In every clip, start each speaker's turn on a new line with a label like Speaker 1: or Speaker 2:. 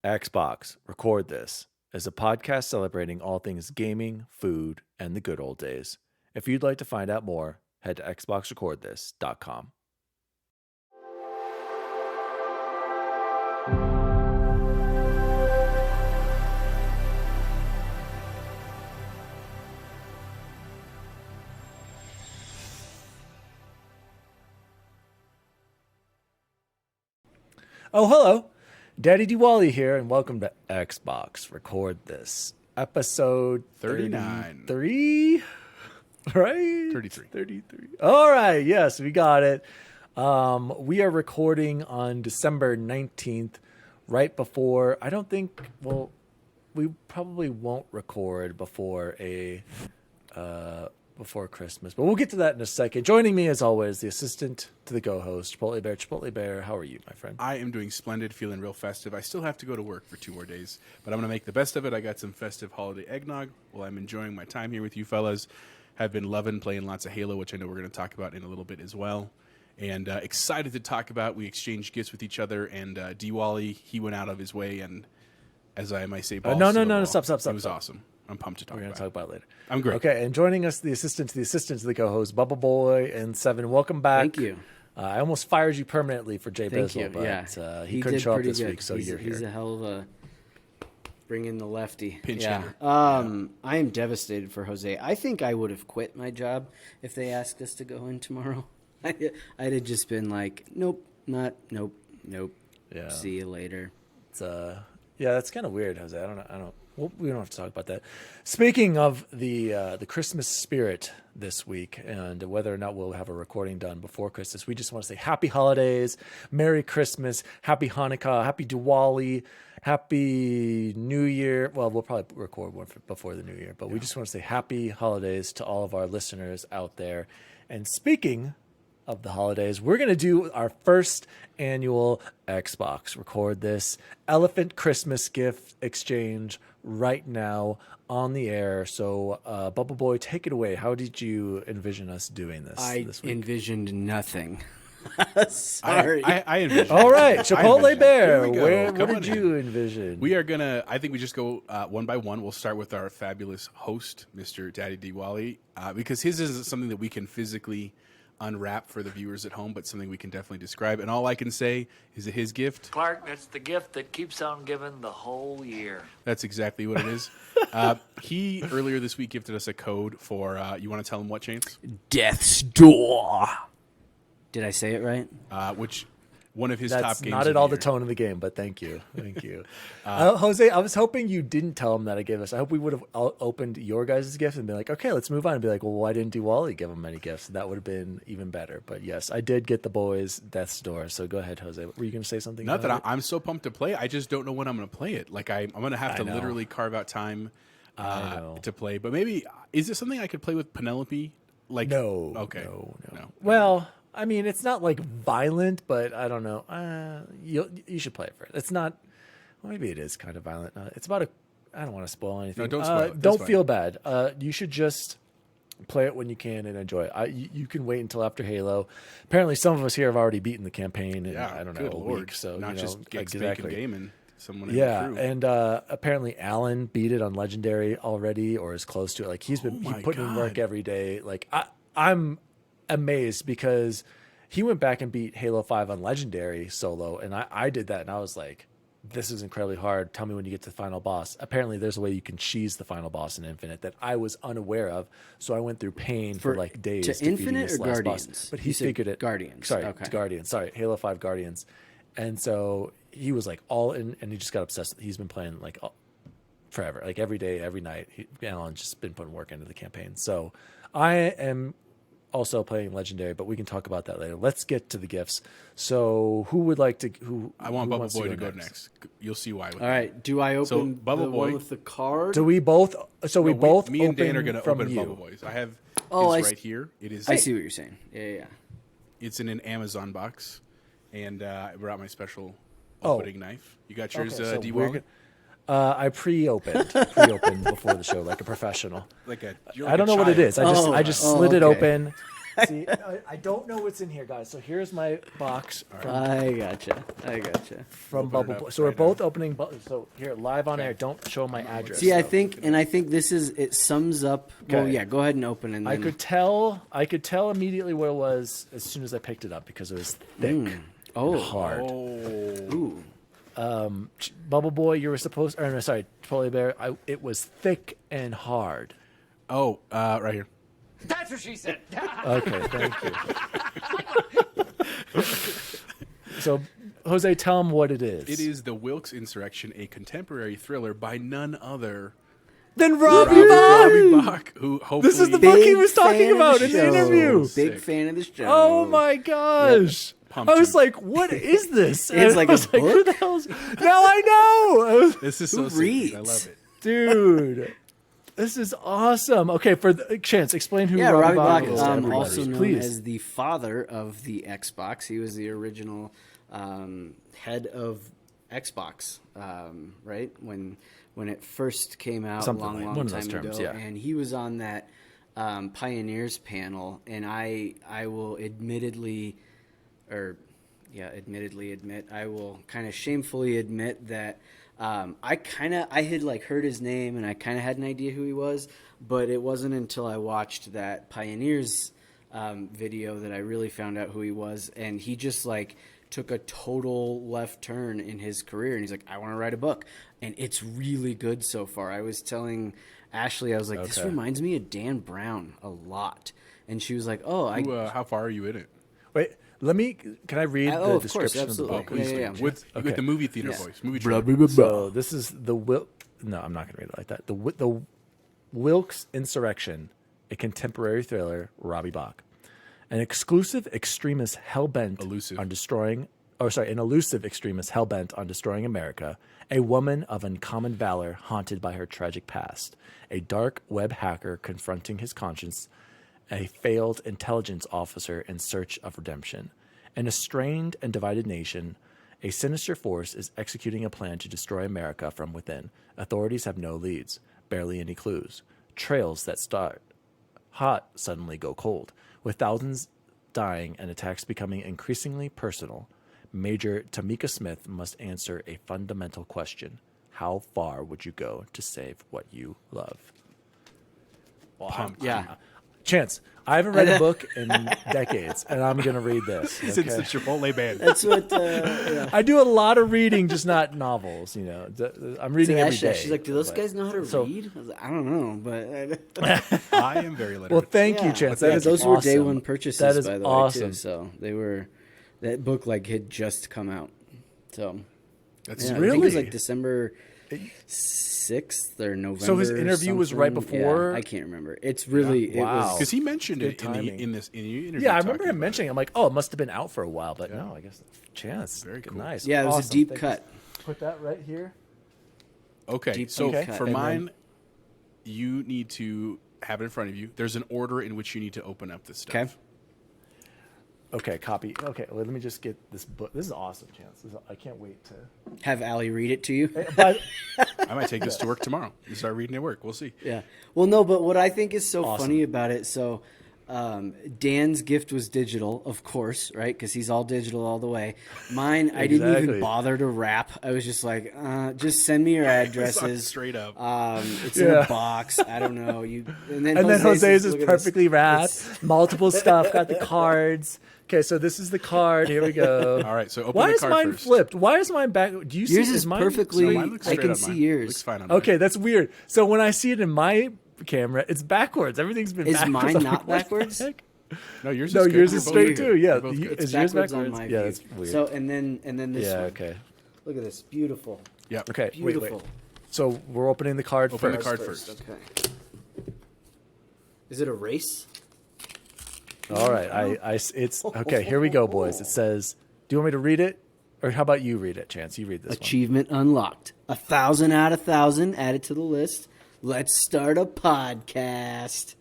Speaker 1: Xbox, Record This is a podcast celebrating all things gaming, food, and the good old days. If you'd like to find out more, head to xboxrecordthis.com. Oh, hello. DaddyDWALLY here, and welcome to Xbox Record This. Episode
Speaker 2: 39.
Speaker 1: 33? Right?
Speaker 2: 33.
Speaker 1: 33. All right, yes, we got it. We are recording on December 19th, right before, we probably won't record before before Christmas, but we'll get to that in a second. Joining me, as always, the assistant to the co-host, Chipotle Bear. Chipotle Bear, how are you, my friend?
Speaker 2: I am doing splendid, feeling real festive. I still have to go to work for 2 more days, but I'm going to make the best of it. I got some festive holiday eggnog while I'm enjoying my time here with you fellas. Have been loving playing lots of Halo, which I know we're going to talk about in a little bit as well. And excited to talk about. We exchanged gifts with each other, and DWALLY, he went out of his way, and as I might say,
Speaker 1: No, stop.
Speaker 2: It was awesome. I'm pumped to talk about it.
Speaker 1: We're going to talk about it later.
Speaker 2: I'm great.
Speaker 1: Okay, and joining us, the assistant to the co-host, BubbleBoy and Seven. Welcome back.
Speaker 3: Thank you.
Speaker 1: I almost fired you permanently for Jay
Speaker 3: Thank
Speaker 1: Bizzle,
Speaker 3: you.
Speaker 1: but
Speaker 3: Yeah.
Speaker 1: he couldn't
Speaker 3: did
Speaker 1: show up
Speaker 3: pretty
Speaker 1: this
Speaker 3: good.
Speaker 1: week, so you're
Speaker 3: He's
Speaker 1: here.
Speaker 3: a hell of a bring in the lefty.
Speaker 2: Pinch
Speaker 3: yeah.
Speaker 2: hitter.
Speaker 3: I am devastated for Jose. I think I would have quit my job if they asked us to go in tomorrow. I'd have just been like, nope.
Speaker 1: Yeah.
Speaker 3: See you later.
Speaker 1: It's that's kind of weird, Jose. I don't. Well, we don't have to talk about that. Speaking of the Christmas spirit this week and whether or not we'll have a recording done before Christmas, we just want to say Happy Holidays, Merry Christmas, Happy Hanukkah, Happy Diwali, Happy New Year. Well, we'll probably record one before the New Year, but we just want to say Happy Holidays to all of our listeners out there. And speaking of the holidays, we're going to do our first annual Xbox Record This Elephant Christmas gift exchange right now on the air. So, BubbleBoy, take it away. How did you envision us doing this this week?
Speaker 3: Envisioned nothing. Sorry.
Speaker 2: I envision.
Speaker 1: All right, Chipotle Bear,
Speaker 2: Here we go.
Speaker 1: what did you envision?
Speaker 2: We are going to, I think we just go one by one. We'll start with our fabulous host, Mr. DaddyDWALLY, because his isn't something that we can physically unwrap for the viewers at home, but something we can definitely describe. And all I can say is that his gift,
Speaker 4: Clark, that's the gift that keeps on giving the whole year.
Speaker 2: that's exactly what it is. He earlier this week gifted us a code for, you want to tell him what, Chance?
Speaker 3: Death's Door. Did I say it right?
Speaker 2: Which one of his
Speaker 1: That's
Speaker 2: top games
Speaker 1: not
Speaker 2: of
Speaker 1: at all
Speaker 2: the
Speaker 1: the
Speaker 2: year.
Speaker 1: tone of the game, but thank you. Jose, I was hoping you didn't tell him that I gave us. I hope we would have opened your guys' gift and been like, okay, let's move on, and be like, well, why didn't DWALLY give him any gifts? That would have been even better. But yes, I did get the boys Death's Door. So go ahead, Jose. Were you going to say something?
Speaker 2: Not
Speaker 1: about
Speaker 2: that I'm so pumped to play. I just don't know when I'm going to play it. Like I'm going to have to
Speaker 1: know.
Speaker 2: literally carve out time
Speaker 1: I know.
Speaker 2: to play. But maybe is it something I could play with Penelope? Like
Speaker 1: No.
Speaker 2: Okay.
Speaker 1: No.
Speaker 2: No.
Speaker 1: Well, I mean, it's not like violent, but I don't know. You should play it first. It's not. Well, maybe it is kind of violent. It's about a. I don't want to spoil anything.
Speaker 2: No, don't spoil it. That's
Speaker 1: Don't
Speaker 2: fine.
Speaker 1: feel bad. You should just play it when you can and enjoy it. You can wait until after Halo. Apparently, some of us here have already beaten the campaign in
Speaker 2: Yeah.
Speaker 1: I don't know
Speaker 2: Good
Speaker 1: a
Speaker 2: Lord.
Speaker 1: week. So
Speaker 2: not
Speaker 1: you know,
Speaker 2: just get
Speaker 1: exactly.
Speaker 2: gaming. Someone in
Speaker 1: Yeah,
Speaker 2: the crew.
Speaker 1: and apparently Alan beat it on Legendary already, or is close to it. Like he's been
Speaker 2: my
Speaker 1: putting in work
Speaker 2: God.
Speaker 1: every day. Like I'm amazed because he went back and beat Halo 5 on Legendary solo, and I did that, and I was like, this is incredibly hard. Tell me when you get to the final boss. Apparently, there's a way you can cheese the final boss in Infinite that I was unaware of, so I went through pain for like days
Speaker 3: to
Speaker 1: defeating
Speaker 3: Infinite
Speaker 1: this
Speaker 3: or
Speaker 1: last
Speaker 3: Guardians?
Speaker 1: boss. But
Speaker 3: You
Speaker 1: he
Speaker 3: said
Speaker 1: figured it.
Speaker 3: Guardians.
Speaker 1: Sorry,
Speaker 3: Okay.
Speaker 1: to Guardians. Sorry, Halo 5 Guardians. And so he was like all in, and he just got obsessed. He's been playing like forever, like every day, every night. Alan's just been putting work into the campaign. So I am also playing Legendary, but we can talk about that later. Let's get to the gifts. So who would like to?
Speaker 2: I want
Speaker 1: who wants
Speaker 2: BubbleBoy to go next. You'll see why. With
Speaker 3: All right. Do I
Speaker 2: So,
Speaker 3: open the
Speaker 2: BubbleBoy-
Speaker 3: one with the card?
Speaker 1: Do we both? So we both.
Speaker 2: Me and Dan are
Speaker 1: going to
Speaker 2: open
Speaker 1: you.
Speaker 2: BubbleBoys. I have
Speaker 3: Oh,
Speaker 2: his
Speaker 3: I
Speaker 2: right here. It is.
Speaker 3: I see what you're saying. Yeah.
Speaker 2: It's in an Amazon box, and I brought my special
Speaker 1: Oh.
Speaker 2: opening knife. You got yours,
Speaker 1: Okay, so
Speaker 2: D.
Speaker 1: we're
Speaker 2: Wall?
Speaker 1: I pre-opened before the show, like a professional.
Speaker 2: Like a.
Speaker 1: I don't know what it is. I just slid it
Speaker 3: okay.
Speaker 1: open. See, I don't know what's in here, guys. So here's my box from,
Speaker 3: I gotcha.
Speaker 1: from
Speaker 2: Open it
Speaker 1: BubbleBoy.
Speaker 2: up
Speaker 1: So we're
Speaker 2: right
Speaker 1: both opening. So here, live on air. Don't show my address.
Speaker 3: See, I think this is it sums up. Well,
Speaker 1: Okay.
Speaker 3: yeah, go ahead and open and
Speaker 1: I
Speaker 3: then
Speaker 1: could tell immediately what it was as soon as I picked it up because it was thick and hard.
Speaker 3: Ooh.
Speaker 1: BubbleBoy, you were supposed. Or no, sorry, Polar Bear. It was thick and hard.
Speaker 2: Oh, right here.
Speaker 4: That's what she said.
Speaker 1: Okay, thank you. So, Jose, tell him what it is.
Speaker 2: It is The Wilkes Insurrection, a contemporary thriller by none other
Speaker 1: Then Robbie
Speaker 2: Robbie Bach, who hopefully...
Speaker 1: This is the book he was talking
Speaker 3: fan of
Speaker 1: about
Speaker 3: the
Speaker 1: in the
Speaker 3: show.
Speaker 1: interview.
Speaker 3: Big
Speaker 2: Sick.
Speaker 3: fan of the show.
Speaker 1: Oh my gosh.
Speaker 2: Pumped
Speaker 1: I was
Speaker 2: you.
Speaker 1: like, what is this?
Speaker 3: It's
Speaker 1: And
Speaker 3: like
Speaker 1: I
Speaker 3: a
Speaker 1: was like, who the
Speaker 3: book?
Speaker 1: hell's... Now I know. I was,
Speaker 2: This is so
Speaker 3: Who
Speaker 2: sick.
Speaker 3: reads?
Speaker 2: I love it.
Speaker 1: dude, this is awesome. Okay, for the Chance, explain who
Speaker 3: Yeah,
Speaker 1: Robbie
Speaker 3: Robbie
Speaker 1: Bach
Speaker 3: Bach,
Speaker 1: is. to everybody.
Speaker 3: also known
Speaker 1: Please.
Speaker 3: as the father of the Xbox. He was the original head of Xbox, right? When it first came out
Speaker 1: Something
Speaker 3: long
Speaker 1: like one of
Speaker 3: time
Speaker 1: those terms,
Speaker 3: ago.
Speaker 1: yeah.
Speaker 3: And he was on that Pioneers panel, and I will admit, I will kind of shamefully admit that I had like heard his name and I kind of had an idea who he was, but it wasn't until I watched that Pioneers video that I really found out who he was, and he just like took a total left turn in his career, and he's like, I want to write a book, and it's really good so far. I was telling Ashley, I was like, this
Speaker 1: Okay.
Speaker 3: reminds me of Dan Brown a lot, and she was like, oh,
Speaker 2: How far are you in it?
Speaker 1: Wait, can I read
Speaker 3: Oh,
Speaker 1: the
Speaker 3: of course,
Speaker 1: description of the
Speaker 3: absolutely.
Speaker 1: book?
Speaker 2: Please
Speaker 3: Yeah,
Speaker 2: do.
Speaker 3: yeah.
Speaker 2: With
Speaker 1: Okay.
Speaker 2: the movie theater
Speaker 3: Yeah.
Speaker 2: voice. Movie trailer.
Speaker 1: So this is the No, I'm not going to read it like that. The Wilkes Insurrection, a contemporary thriller. Robbie Bach, an exclusive extremist hell-bent
Speaker 2: Elusive.
Speaker 1: on destroying. An elusive extremist hell-bent on destroying America. A woman of uncommon valor, haunted by her tragic past. A dark web hacker confronting his conscience. A failed intelligence officer in search of redemption. An estranged and divided nation. A sinister force is executing a plan to destroy America from within. Authorities have no leads, barely any clues. Trails that start hot suddenly go cold, with thousands dying and attacks becoming increasingly personal. Major Tamika Smith must answer a fundamental question. How far would you go to save what you love?
Speaker 2: Pumped.
Speaker 3: yeah.
Speaker 1: Chance, I haven't read a book in decades, and I'm going to read this.
Speaker 2: Since
Speaker 1: Okay?
Speaker 2: the Chipotle band.
Speaker 3: That's what. Yeah.
Speaker 1: I do a lot of reading, just not novels. You know, I'm reading every
Speaker 3: Ashley,
Speaker 1: day.
Speaker 3: she's like, do those
Speaker 1: but-
Speaker 3: guys know how to
Speaker 1: so-
Speaker 3: read? I was like, I don't know, but
Speaker 2: I am very literate.
Speaker 1: Well, thank you,
Speaker 3: Yeah.
Speaker 1: Chance.
Speaker 3: Yeah,
Speaker 1: That is
Speaker 3: those were day
Speaker 1: awesome.
Speaker 3: one purchases,
Speaker 1: That is
Speaker 3: by the
Speaker 1: awesome.
Speaker 3: way, too. So they were. That book like had just come out. So
Speaker 2: That's
Speaker 3: yeah, I think it was
Speaker 1: Really?
Speaker 3: like December 6th or November.
Speaker 1: So his interview was right
Speaker 3: something.
Speaker 1: before?
Speaker 3: Yeah, I can't remember. It's really
Speaker 1: Wow.
Speaker 3: It was,
Speaker 2: because he mentioned
Speaker 1: Good
Speaker 2: it
Speaker 1: timing.
Speaker 2: in your interview.
Speaker 1: Yeah, I remember
Speaker 2: talking
Speaker 1: him
Speaker 2: about
Speaker 1: mentioning.
Speaker 2: it.
Speaker 1: I'm like, oh, it must have been out for a while, but no, I guess Chance.
Speaker 2: Very cool.
Speaker 1: Nice.
Speaker 3: yeah, it was
Speaker 1: Awesome.
Speaker 3: a deep
Speaker 1: Thank
Speaker 3: cut.
Speaker 1: you. Put that right here.
Speaker 2: Okay,
Speaker 3: Deep
Speaker 2: so
Speaker 3: cut.
Speaker 2: for
Speaker 1: And
Speaker 2: mine, you need to have it in front of you. There's an order in which you need to open up this stuff.
Speaker 3: Okay.
Speaker 1: Okay, copy. Okay, well, let me just get this book. This is awesome, Chance. I can't wait to.
Speaker 3: Have Allie read it to you.
Speaker 1: But
Speaker 2: I might take this to work tomorrow and start reading at work. We'll see.
Speaker 3: Yeah. Well, no, but what I think is so
Speaker 1: Awesome.
Speaker 3: funny about it, so Dan's gift was digital, of course, right? Because he's all digital all the way. Mine, I didn't
Speaker 1: Exactly.
Speaker 3: even bother to wrap. I was just like, just send me your addresses.
Speaker 2: Straight up.
Speaker 3: It's in
Speaker 1: Yeah.
Speaker 3: a box. I don't know. And then
Speaker 1: Jose's is
Speaker 3: look at
Speaker 1: perfectly
Speaker 3: this.
Speaker 1: wrapped.
Speaker 3: It's-
Speaker 1: Multiple stuff. Got the cards. Okay, so this is the card. Here we go.
Speaker 2: All right, so open
Speaker 1: Why
Speaker 2: the
Speaker 1: is
Speaker 2: card
Speaker 1: mine
Speaker 2: first.
Speaker 1: flipped? Why is mine back? Do you see?
Speaker 3: Yours is
Speaker 1: mine
Speaker 3: perfectly.
Speaker 2: No, mine looks
Speaker 3: I
Speaker 2: straight
Speaker 3: can
Speaker 2: on
Speaker 3: see
Speaker 2: mine.
Speaker 3: yours.
Speaker 2: Looks fine on mine.
Speaker 1: Okay, that's weird. So when I see it in my camera, it's backwards. Everything's been
Speaker 3: Is
Speaker 1: backwards.
Speaker 3: mine
Speaker 1: I'm
Speaker 3: not
Speaker 1: like, what the
Speaker 3: backwards?
Speaker 1: heck?
Speaker 2: No, yours
Speaker 1: No,
Speaker 2: is good.
Speaker 1: yours
Speaker 2: We're
Speaker 1: is
Speaker 2: both
Speaker 1: straight
Speaker 2: good.
Speaker 1: too. Yeah,
Speaker 2: We're both good.
Speaker 3: It's
Speaker 1: is yours
Speaker 3: backwards
Speaker 1: backwards?
Speaker 3: on my
Speaker 1: Yeah,
Speaker 3: view.
Speaker 1: that's weird.
Speaker 3: So and then this
Speaker 1: yeah,
Speaker 3: one.
Speaker 1: okay.
Speaker 3: Look at this, beautiful.
Speaker 2: Yep.
Speaker 1: Okay,
Speaker 3: Beautiful.
Speaker 1: wait. So we're opening the card
Speaker 2: Open the
Speaker 1: first.
Speaker 2: card first.
Speaker 3: Okay. Is it a race?
Speaker 1: All right, it's okay. Here we go, boys. It says, "Do you want me to read it, or how about you read it, Chance? You read this
Speaker 3: Achievement unlocked. 1,000 out of 1,000 added to the list. Let's start a podcast.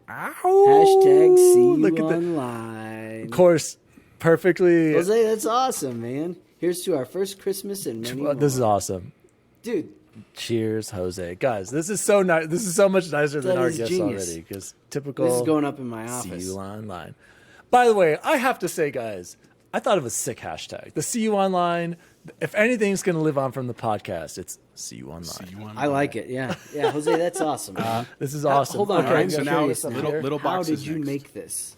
Speaker 1: one. Ow!
Speaker 3: Hashtag see you
Speaker 1: Look at that.
Speaker 3: online.
Speaker 1: Of course, perfectly.
Speaker 3: Jose, that's awesome, man. Here's to our first Christmas and many more.
Speaker 1: This is awesome.
Speaker 3: Dude,
Speaker 1: Cheers, Jose. Guys, this is so nice. This is so much nicer than
Speaker 3: That
Speaker 1: our
Speaker 3: is
Speaker 1: guests
Speaker 3: genius.
Speaker 1: already. Because typical.
Speaker 3: This is going up in my
Speaker 1: See
Speaker 3: office.
Speaker 1: you online. By the way, I have to say, guys, I thought of a sick hashtag. The see you online. If anything's going to live on from the podcast, it's see you online.
Speaker 2: See you on
Speaker 3: I like it. Yeah, yeah, Jose, that's awesome.
Speaker 1: This is awesome.
Speaker 3: Hold on,
Speaker 1: Okay,
Speaker 3: I'm
Speaker 2: so
Speaker 1: we got
Speaker 2: now
Speaker 3: curious
Speaker 1: this
Speaker 3: now.
Speaker 1: up here.
Speaker 2: little
Speaker 3: How
Speaker 2: boxes
Speaker 3: did you
Speaker 2: next.
Speaker 3: make this?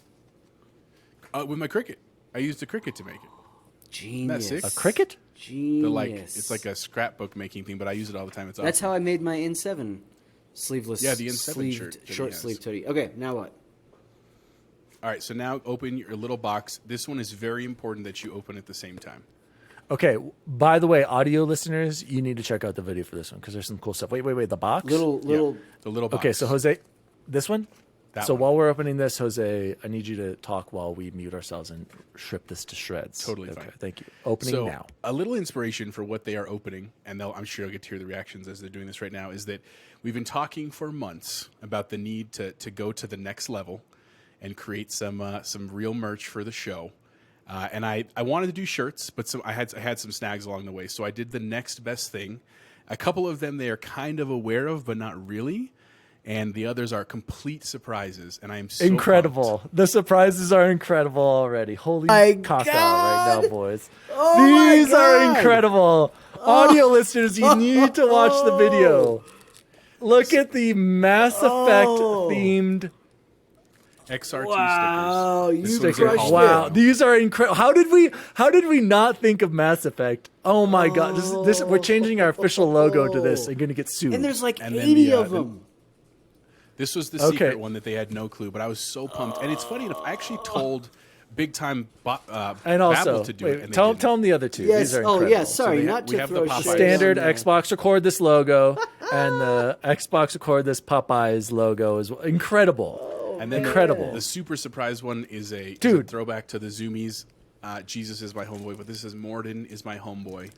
Speaker 2: With my Cricut. I used a Cricut to make it.
Speaker 3: Genius.
Speaker 2: sick?
Speaker 1: A cricket?
Speaker 3: Genius.
Speaker 2: The it's like a scrapbook making thing, but I use it all the time. It's
Speaker 3: That's
Speaker 2: awesome.
Speaker 3: how I made my N7 sleeveless.
Speaker 2: Yeah, the N7
Speaker 3: sleeved,
Speaker 2: shirt that he
Speaker 3: short
Speaker 2: has.
Speaker 3: sleeve hoodie. Okay, now what?
Speaker 2: All right, so now open your little box. This one is very important that you open at the same time.
Speaker 1: Okay, by the way, audio listeners, you need to check out the video for this one because there's some cool stuff. Wait, the box?
Speaker 3: Little.
Speaker 2: Yeah, the little box.
Speaker 1: Okay, so Jose, this one?
Speaker 2: That
Speaker 1: So
Speaker 2: one.
Speaker 1: while we're opening this, Jose, I need you to talk while we mute ourselves and strip this to shreds.
Speaker 2: Totally
Speaker 1: okay,
Speaker 2: fine.
Speaker 1: Thank you. Opening
Speaker 2: So
Speaker 1: now.
Speaker 2: a little inspiration for what they are opening, and I'm sure you'll get to hear the reactions as they're doing this right now, is that we've been talking for months about the need to go to the next level and create some real merch for the show. And I wanted to do shirts, but I had some snags along the way. So I did the next best thing. A couple of them they are kind of aware of, but not really. And the others are complete surprises. And I am so
Speaker 1: Incredible.
Speaker 2: pumped.
Speaker 1: The surprises are incredible already. Holy
Speaker 3: My
Speaker 1: caca
Speaker 3: God.
Speaker 1: right now, boys.
Speaker 3: Oh my
Speaker 1: These are
Speaker 3: God.
Speaker 1: incredible. Audio listeners, you need to watch the video. Look at the Mass Effect themed
Speaker 2: XRT
Speaker 3: Wow,
Speaker 2: stickers. This
Speaker 3: you
Speaker 2: one's in
Speaker 3: crushed
Speaker 2: Hall
Speaker 3: it.
Speaker 1: Wow,
Speaker 2: now.
Speaker 1: these are incredible. How did we not think of Mass Effect? Oh my God, this we're changing our official logo to this and going to get sued.
Speaker 3: And there's like
Speaker 2: And then
Speaker 3: 80
Speaker 2: the,
Speaker 3: of them.
Speaker 2: This was the
Speaker 1: Okay.
Speaker 2: secret one that they had no clue, but I was so pumped. And it's funny enough, I actually told Big Time
Speaker 1: and also,
Speaker 2: Babel to do it. And they
Speaker 1: tell
Speaker 2: didn't.
Speaker 1: them the other two.
Speaker 3: Yes.
Speaker 1: These are
Speaker 3: Oh,
Speaker 1: incredible.
Speaker 3: yeah. Sorry,
Speaker 2: we
Speaker 3: not to
Speaker 2: have the
Speaker 3: throw
Speaker 2: Popeye.
Speaker 3: shade
Speaker 1: Standard
Speaker 3: on that.
Speaker 1: Xbox Record This logo and the Xbox Record This Popeyes logo is incredible.
Speaker 2: And then
Speaker 1: Incredible.
Speaker 2: The super surprise one is a
Speaker 1: Dude.
Speaker 2: throwback to the Zoomies. Jesus is my homeboy, but this is Morden is my homeboy.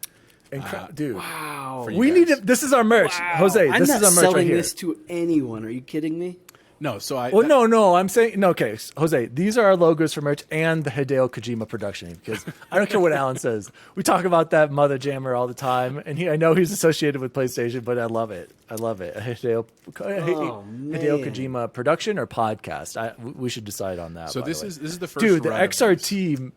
Speaker 1: Dude,
Speaker 3: Wow.
Speaker 2: For you
Speaker 1: we
Speaker 2: guys.
Speaker 1: need to. This is our merch, Jose.
Speaker 3: I'm
Speaker 1: This
Speaker 3: not
Speaker 1: is our merch
Speaker 3: selling
Speaker 1: right here.
Speaker 3: this to anyone. Are you kidding me?
Speaker 2: No, so I.
Speaker 1: Well, no. I'm saying no. Okay, Jose. These are our logos for merch and the Hideo Kojima production because I don't care what Alan says. We talk about that Mother Jammer all the time, and I know he's associated with PlayStation, but I love it. Hideo
Speaker 3: man.
Speaker 1: Kojima production or podcast. We should decide on that.
Speaker 2: So
Speaker 1: by
Speaker 2: this
Speaker 1: the way.
Speaker 2: is the first.
Speaker 1: Dude, the
Speaker 2: run of this.
Speaker 1: XRT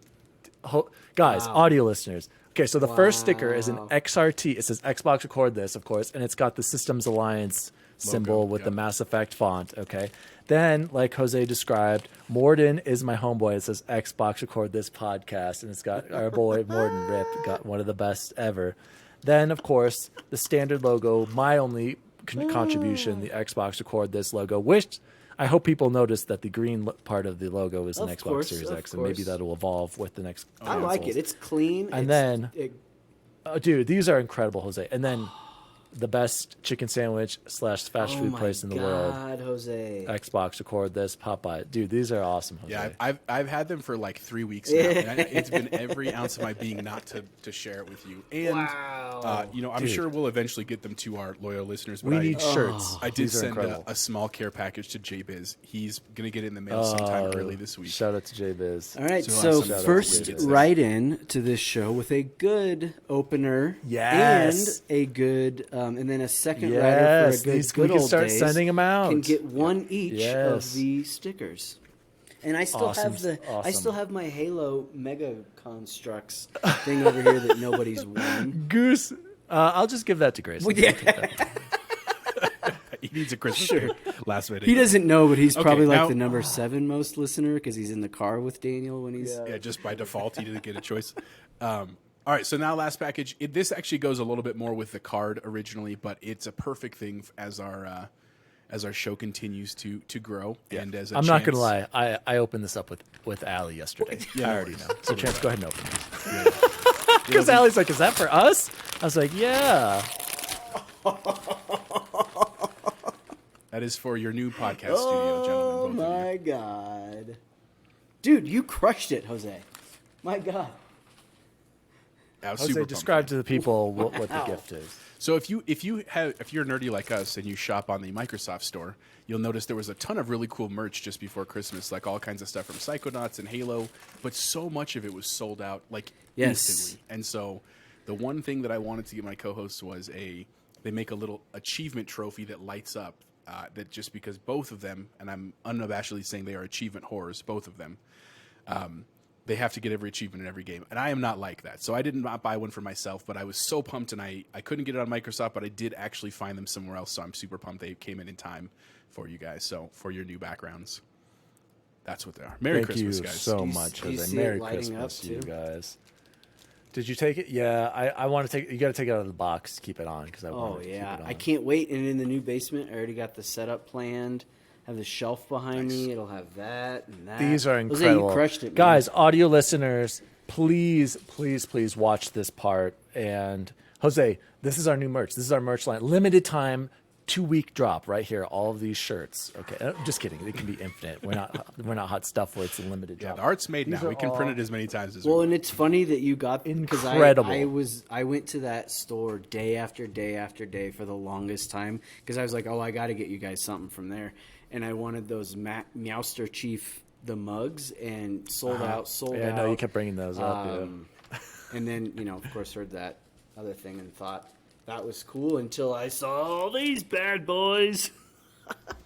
Speaker 1: guys, audio listeners. Okay, so the first sticker is an XRT. It says Xbox Record This, of course, and it's got the Systems Alliance symbol with the
Speaker 2: yeah.
Speaker 1: Mass Effect font. Okay, then like Jose described, Morden is my homeboy. It says Xbox Record This podcast, and it's got our boy Morden Rip got one of the best ever. Then of course the standard logo, my only contribution, the Xbox Record This logo, which I hope people notice that the green part of the logo is an
Speaker 3: Of
Speaker 1: Xbox
Speaker 3: course,
Speaker 1: Series
Speaker 3: of
Speaker 1: X, and maybe
Speaker 3: course.
Speaker 1: that'll evolve with the next.
Speaker 3: I like it.
Speaker 1: consoles.
Speaker 3: It's clean.
Speaker 1: And
Speaker 3: it's,
Speaker 1: then-
Speaker 3: it,
Speaker 1: Oh, dude, these are incredible, Jose. And then the best chicken sandwich / fast
Speaker 3: oh
Speaker 1: food
Speaker 3: my
Speaker 1: place in the world.
Speaker 3: God, Jose.
Speaker 1: Xbox Record This, Popeye. Dude, these are awesome, Jose.
Speaker 2: Yeah, I've had them for like 3 weeks now. And it's been every ounce of my being not to share it with you. And
Speaker 3: Wow.
Speaker 2: I'm
Speaker 1: Dude.
Speaker 2: sure we'll eventually get them to our loyal listeners. But
Speaker 1: we
Speaker 2: I,
Speaker 1: need shirts.
Speaker 2: I did
Speaker 1: These are
Speaker 2: send
Speaker 1: incredible.
Speaker 2: a small care package to JBiz. He's gonna get it in the mail sometime early this week.
Speaker 1: Shout out to JBiz.
Speaker 3: All right,
Speaker 2: So
Speaker 3: so
Speaker 2: awesome. Shout out to
Speaker 3: first
Speaker 2: David.
Speaker 3: write in to this show with a good opener,
Speaker 1: Yes.
Speaker 3: and a good, and then a second writer
Speaker 1: Yes,
Speaker 3: for a
Speaker 1: these-
Speaker 3: good
Speaker 1: we can
Speaker 3: old
Speaker 1: start
Speaker 3: days
Speaker 1: sending 'em out.
Speaker 3: Can get one each
Speaker 1: Yes.
Speaker 3: of the stickers. And I still
Speaker 1: Awesome,
Speaker 3: have I
Speaker 1: awesome.
Speaker 3: still have my Halo Mega Constructs thing over here that nobody's won.
Speaker 1: Goose, I'll just give that to Grace.
Speaker 3: Well, yeah.
Speaker 2: He needs a Christmas last minute.
Speaker 3: He doesn't know, but he's
Speaker 2: Okay,
Speaker 3: probably like
Speaker 2: now-
Speaker 3: the number 7 most listener because he's in the car with Daniel when he's.
Speaker 2: Yeah, just by default, he didn't get a choice. All right, so now last package. This actually goes a little bit more with the card originally, but it's a perfect thing as our show continues to grow. And as a
Speaker 1: I'm not going to
Speaker 2: chance-
Speaker 1: lie. I opened this up with Allie yesterday. I already know. So, Chance, go ahead and open it. Because Allie's like, is that for us? I was like, yeah.
Speaker 2: That is for your new podcast studio, gentlemen.
Speaker 3: Oh
Speaker 2: Both of you.
Speaker 3: my God, dude, you crushed it, Jose. My God.
Speaker 2: I was
Speaker 1: Jose,
Speaker 2: super pumped.
Speaker 1: describe to the people what the gift is.
Speaker 2: So if you're nerdy like us and you shop on the Microsoft store, you'll notice there was a ton of really cool merch just before Christmas, like all kinds of stuff from Psychonauts and Halo, but so much of it was sold out like
Speaker 3: Yes.
Speaker 2: instantly. And so the one thing that I wanted to get my co-hosts was a they make a little achievement trophy that lights up. That just because both of them, and I'm unabashedly saying they are achievement whores, both of them, they have to get every achievement in every game. And I am not like that. So I did not buy one for myself, but I was so pumped, and I couldn't get it on Microsoft, but I did actually find them somewhere else. So I'm super pumped they came in time for you guys. So for your new backgrounds, that's what they are. Merry Christmas,
Speaker 1: you
Speaker 2: guys.
Speaker 1: so much,
Speaker 3: do you
Speaker 1: Jose.
Speaker 3: see it
Speaker 1: Merry
Speaker 3: lighting up,
Speaker 1: Christmas to you
Speaker 3: too?
Speaker 1: guys. Did you take it? Yeah, I want to take. You got to take it out of the box. Keep it on because I
Speaker 3: Oh
Speaker 1: want to
Speaker 3: yeah,
Speaker 1: keep it on.
Speaker 3: I can't wait. And in the new basement, I already got the setup planned. Have the shelf behind me. It'll have that and that.
Speaker 1: These are
Speaker 3: Jose,
Speaker 1: incredible.
Speaker 3: you crushed it, man.
Speaker 1: Guys, audio listeners, please, please, please watch this part. And Jose, this is our new merch. This is our merch line. Limited time, 2-week drop right here. All of these shirts. Okay, just kidding. It can be infinite. We're not hot stuff where it's a limited
Speaker 2: Yeah,
Speaker 1: drop.
Speaker 2: the art's made
Speaker 1: These
Speaker 2: now.
Speaker 1: are
Speaker 2: We can
Speaker 1: all-
Speaker 2: print it as many times as we
Speaker 3: Well,
Speaker 2: want.
Speaker 3: and it's funny that you got because
Speaker 1: Incredible.
Speaker 3: I went to that store day after day after day for the longest time because I was like, oh, I got to get you guys something from there, and I wanted those Meowster Chief the mugs and sold out.
Speaker 1: Yeah, I know you kept bringing those up.
Speaker 3: And then of course heard that other thing and thought that was cool until I saw all these bad boys.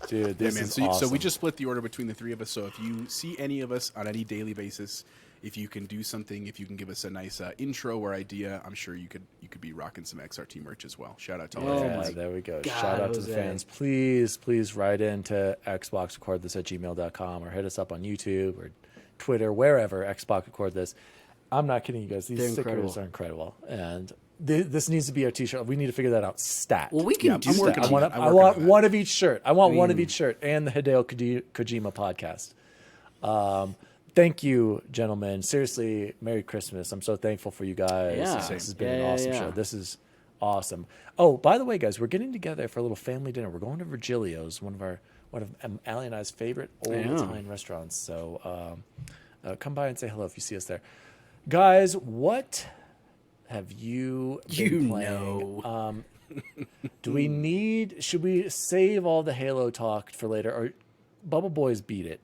Speaker 1: Dude,
Speaker 2: Yeah,
Speaker 1: this
Speaker 2: man.
Speaker 1: is
Speaker 2: So,
Speaker 1: awesome.
Speaker 2: so we just split the order between the three of us. So if you see any of us on any daily basis, if you can do something, if you can give us a nice intro or idea, I'm sure you could be rocking some XRT merch as well. Shout out to all
Speaker 3: Oh
Speaker 2: our
Speaker 1: Yeah,
Speaker 2: fans.
Speaker 3: my
Speaker 1: there we go.
Speaker 3: God,
Speaker 1: Shout out to the
Speaker 3: Jose.
Speaker 1: fans. Please write into xboxrecordthis@gmail.com or hit us up on YouTube or Twitter, wherever, Xbox Record This. I'm not kidding you guys. These
Speaker 3: They're
Speaker 1: stickers
Speaker 3: incredible.
Speaker 1: are incredible. And this needs to be our t-shirt. We need to figure that out. Stat.
Speaker 3: Well, we can
Speaker 2: Yeah,
Speaker 3: do
Speaker 2: I'm
Speaker 3: that.
Speaker 2: working
Speaker 1: I
Speaker 2: on
Speaker 1: want,
Speaker 2: it. I'm
Speaker 1: I
Speaker 2: working
Speaker 1: want
Speaker 2: on that.
Speaker 1: one of each shirt. I want one of each shirt and the Hideo Kojima podcast. Thank you, gentlemen. Seriously, Merry Christmas. I'm so thankful for you guys.
Speaker 3: Yeah.
Speaker 1: This has been
Speaker 3: Yeah,
Speaker 1: an
Speaker 3: yeah,
Speaker 1: awesome
Speaker 3: yeah.
Speaker 1: show. This is awesome. Oh, by the way, guys, we're getting together for a little family dinner. We're going to Virgilio's, one of Allie and I's favorite old
Speaker 3: know.
Speaker 1: Italian restaurants. So come by and say hello if you see us there. Guys, what have you been playing? Should we save all the Halo talk for later, or BubbleBoy's beat it?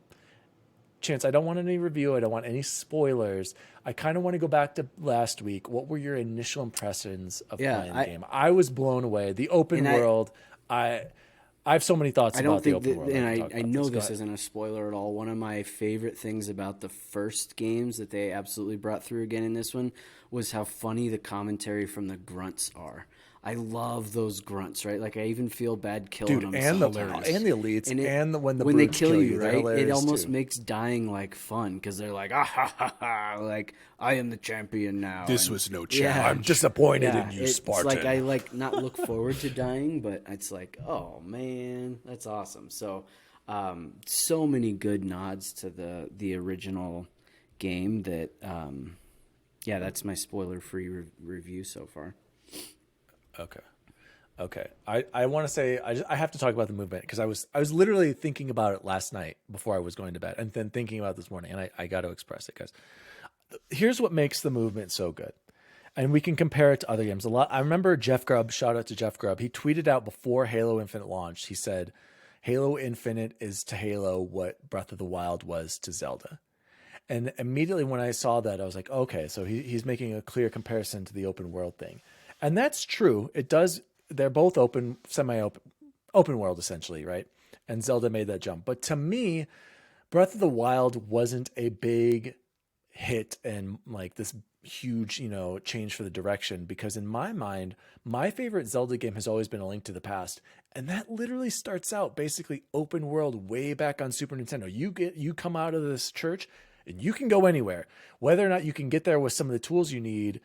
Speaker 1: Chance, I don't want any review. I don't want any spoilers. I kind of want to go back to last week. What were your initial impressions of playing the game? I was blown away. The open world. I have so many thoughts
Speaker 3: I
Speaker 1: about
Speaker 3: don't
Speaker 1: the
Speaker 3: think
Speaker 1: open
Speaker 3: that,
Speaker 1: world.
Speaker 3: and
Speaker 1: can talk
Speaker 3: I
Speaker 1: about
Speaker 3: know
Speaker 1: Go
Speaker 3: this
Speaker 1: ahead.
Speaker 3: isn't a spoiler at all. One of my favorite things about the first games that they absolutely brought through again in this one was how funny the commentary from the grunts are. I love those grunts, right? Like I even feel bad killing
Speaker 1: Dude,
Speaker 3: them
Speaker 1: and the
Speaker 3: sometimes.
Speaker 1: elites, and when
Speaker 3: they
Speaker 1: brutes
Speaker 3: kill you,
Speaker 1: they're
Speaker 3: right? It
Speaker 1: hilarious,
Speaker 3: almost
Speaker 1: too.
Speaker 3: makes dying like fun because they're like, ah ha ha ha, like I am the champion now.
Speaker 2: This
Speaker 3: And-
Speaker 2: was no
Speaker 3: Yeah.
Speaker 2: challenge.
Speaker 1: I'm disappointed
Speaker 3: yeah,
Speaker 1: in you,
Speaker 3: it's
Speaker 1: Spartan.
Speaker 3: like I not look forward to dying, but it's like, oh man, that's awesome. So, so many good nods to the original game that, yeah, that's my spoiler-free review so far.
Speaker 1: Okay. I want to say I have to talk about the movement because I was literally thinking about it last night before I was going to bed, and then thinking about it this morning, and I got to express it, guys. Here's what makes the movement so good, and we can compare it to other games a lot. I remember Jeff Grubb. Shout out to Jeff Grubb. He tweeted out before Halo Infinite launched. He said, "Halo Infinite is to Halo what Breath of the Wild was to Zelda." And immediately when I saw that, I was like, okay, so he's making a clear comparison to the open world thing. And that's true. It does. They're both open, open world, essentially, right? And Zelda made that jump. But to me, Breath of the Wild wasn't a big hit and like this huge, change for the direction, because in my mind, my favorite Zelda game has always been A Link to the Past. And that literally starts out basically open world way back on Super Nintendo. You come out of this church and you can go anywhere. Whether or not you can get there with some of the tools you need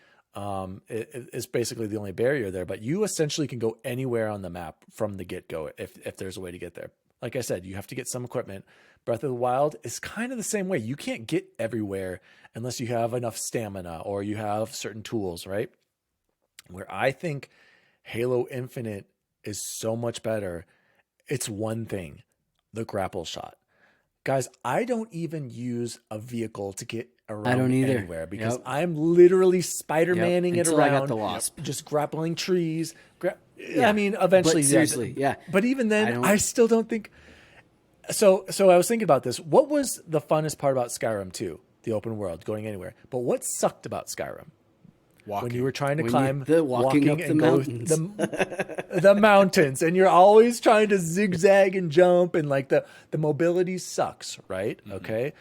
Speaker 1: is basically the only barrier there. But you essentially can go anywhere on the map from the get-go if there's a way to get there. Like I said, you have to get some equipment. Breath of the Wild is kind of the same way. You can't get everywhere unless you have enough stamina or you have certain tools, right? Where I think Halo Infinite is so much better, it's one thing, the grapple shot. Guys, I don't even use a vehicle to get around
Speaker 3: I don't either.
Speaker 1: anywhere because
Speaker 3: Yep.
Speaker 1: I'm literally Spider-Manning it
Speaker 3: Until
Speaker 1: around.
Speaker 3: I got the Wasp.
Speaker 1: Just grappling trees.
Speaker 3: Yeah.
Speaker 1: I mean, eventually,
Speaker 3: But seriously, yeah.
Speaker 1: But even then,
Speaker 3: I
Speaker 1: I still don't think. So I was thinking about this. What was the funnest part about Skyrim 2? The open world, going anywhere. But what sucked about Skyrim?
Speaker 2: Walking.
Speaker 1: When you were trying to
Speaker 3: When
Speaker 1: climb,
Speaker 3: walking up the
Speaker 1: and
Speaker 3: mountains.
Speaker 1: the mountains, and you're always trying to zigzag and jump, and like the mobility sucks, right? Okay.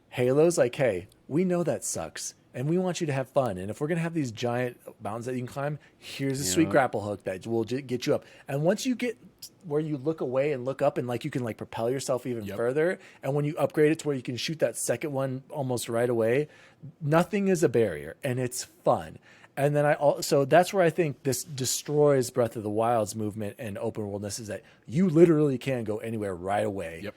Speaker 1: Halo's like, hey, we know that sucks, and we want you to have fun. And if we're gonna have these giant mountains that you can climb, here's a sweet grapple hook that will get you up. And once you get where you look away and look up, and like you can like propel yourself even further, and when you upgrade it to where you can shoot that second one almost right away, nothing is a barrier, and it's fun. And then so that's where I think this destroys Breath of the Wild's movement and open worldness, is that you literally can go anywhere right away.
Speaker 2: Yep.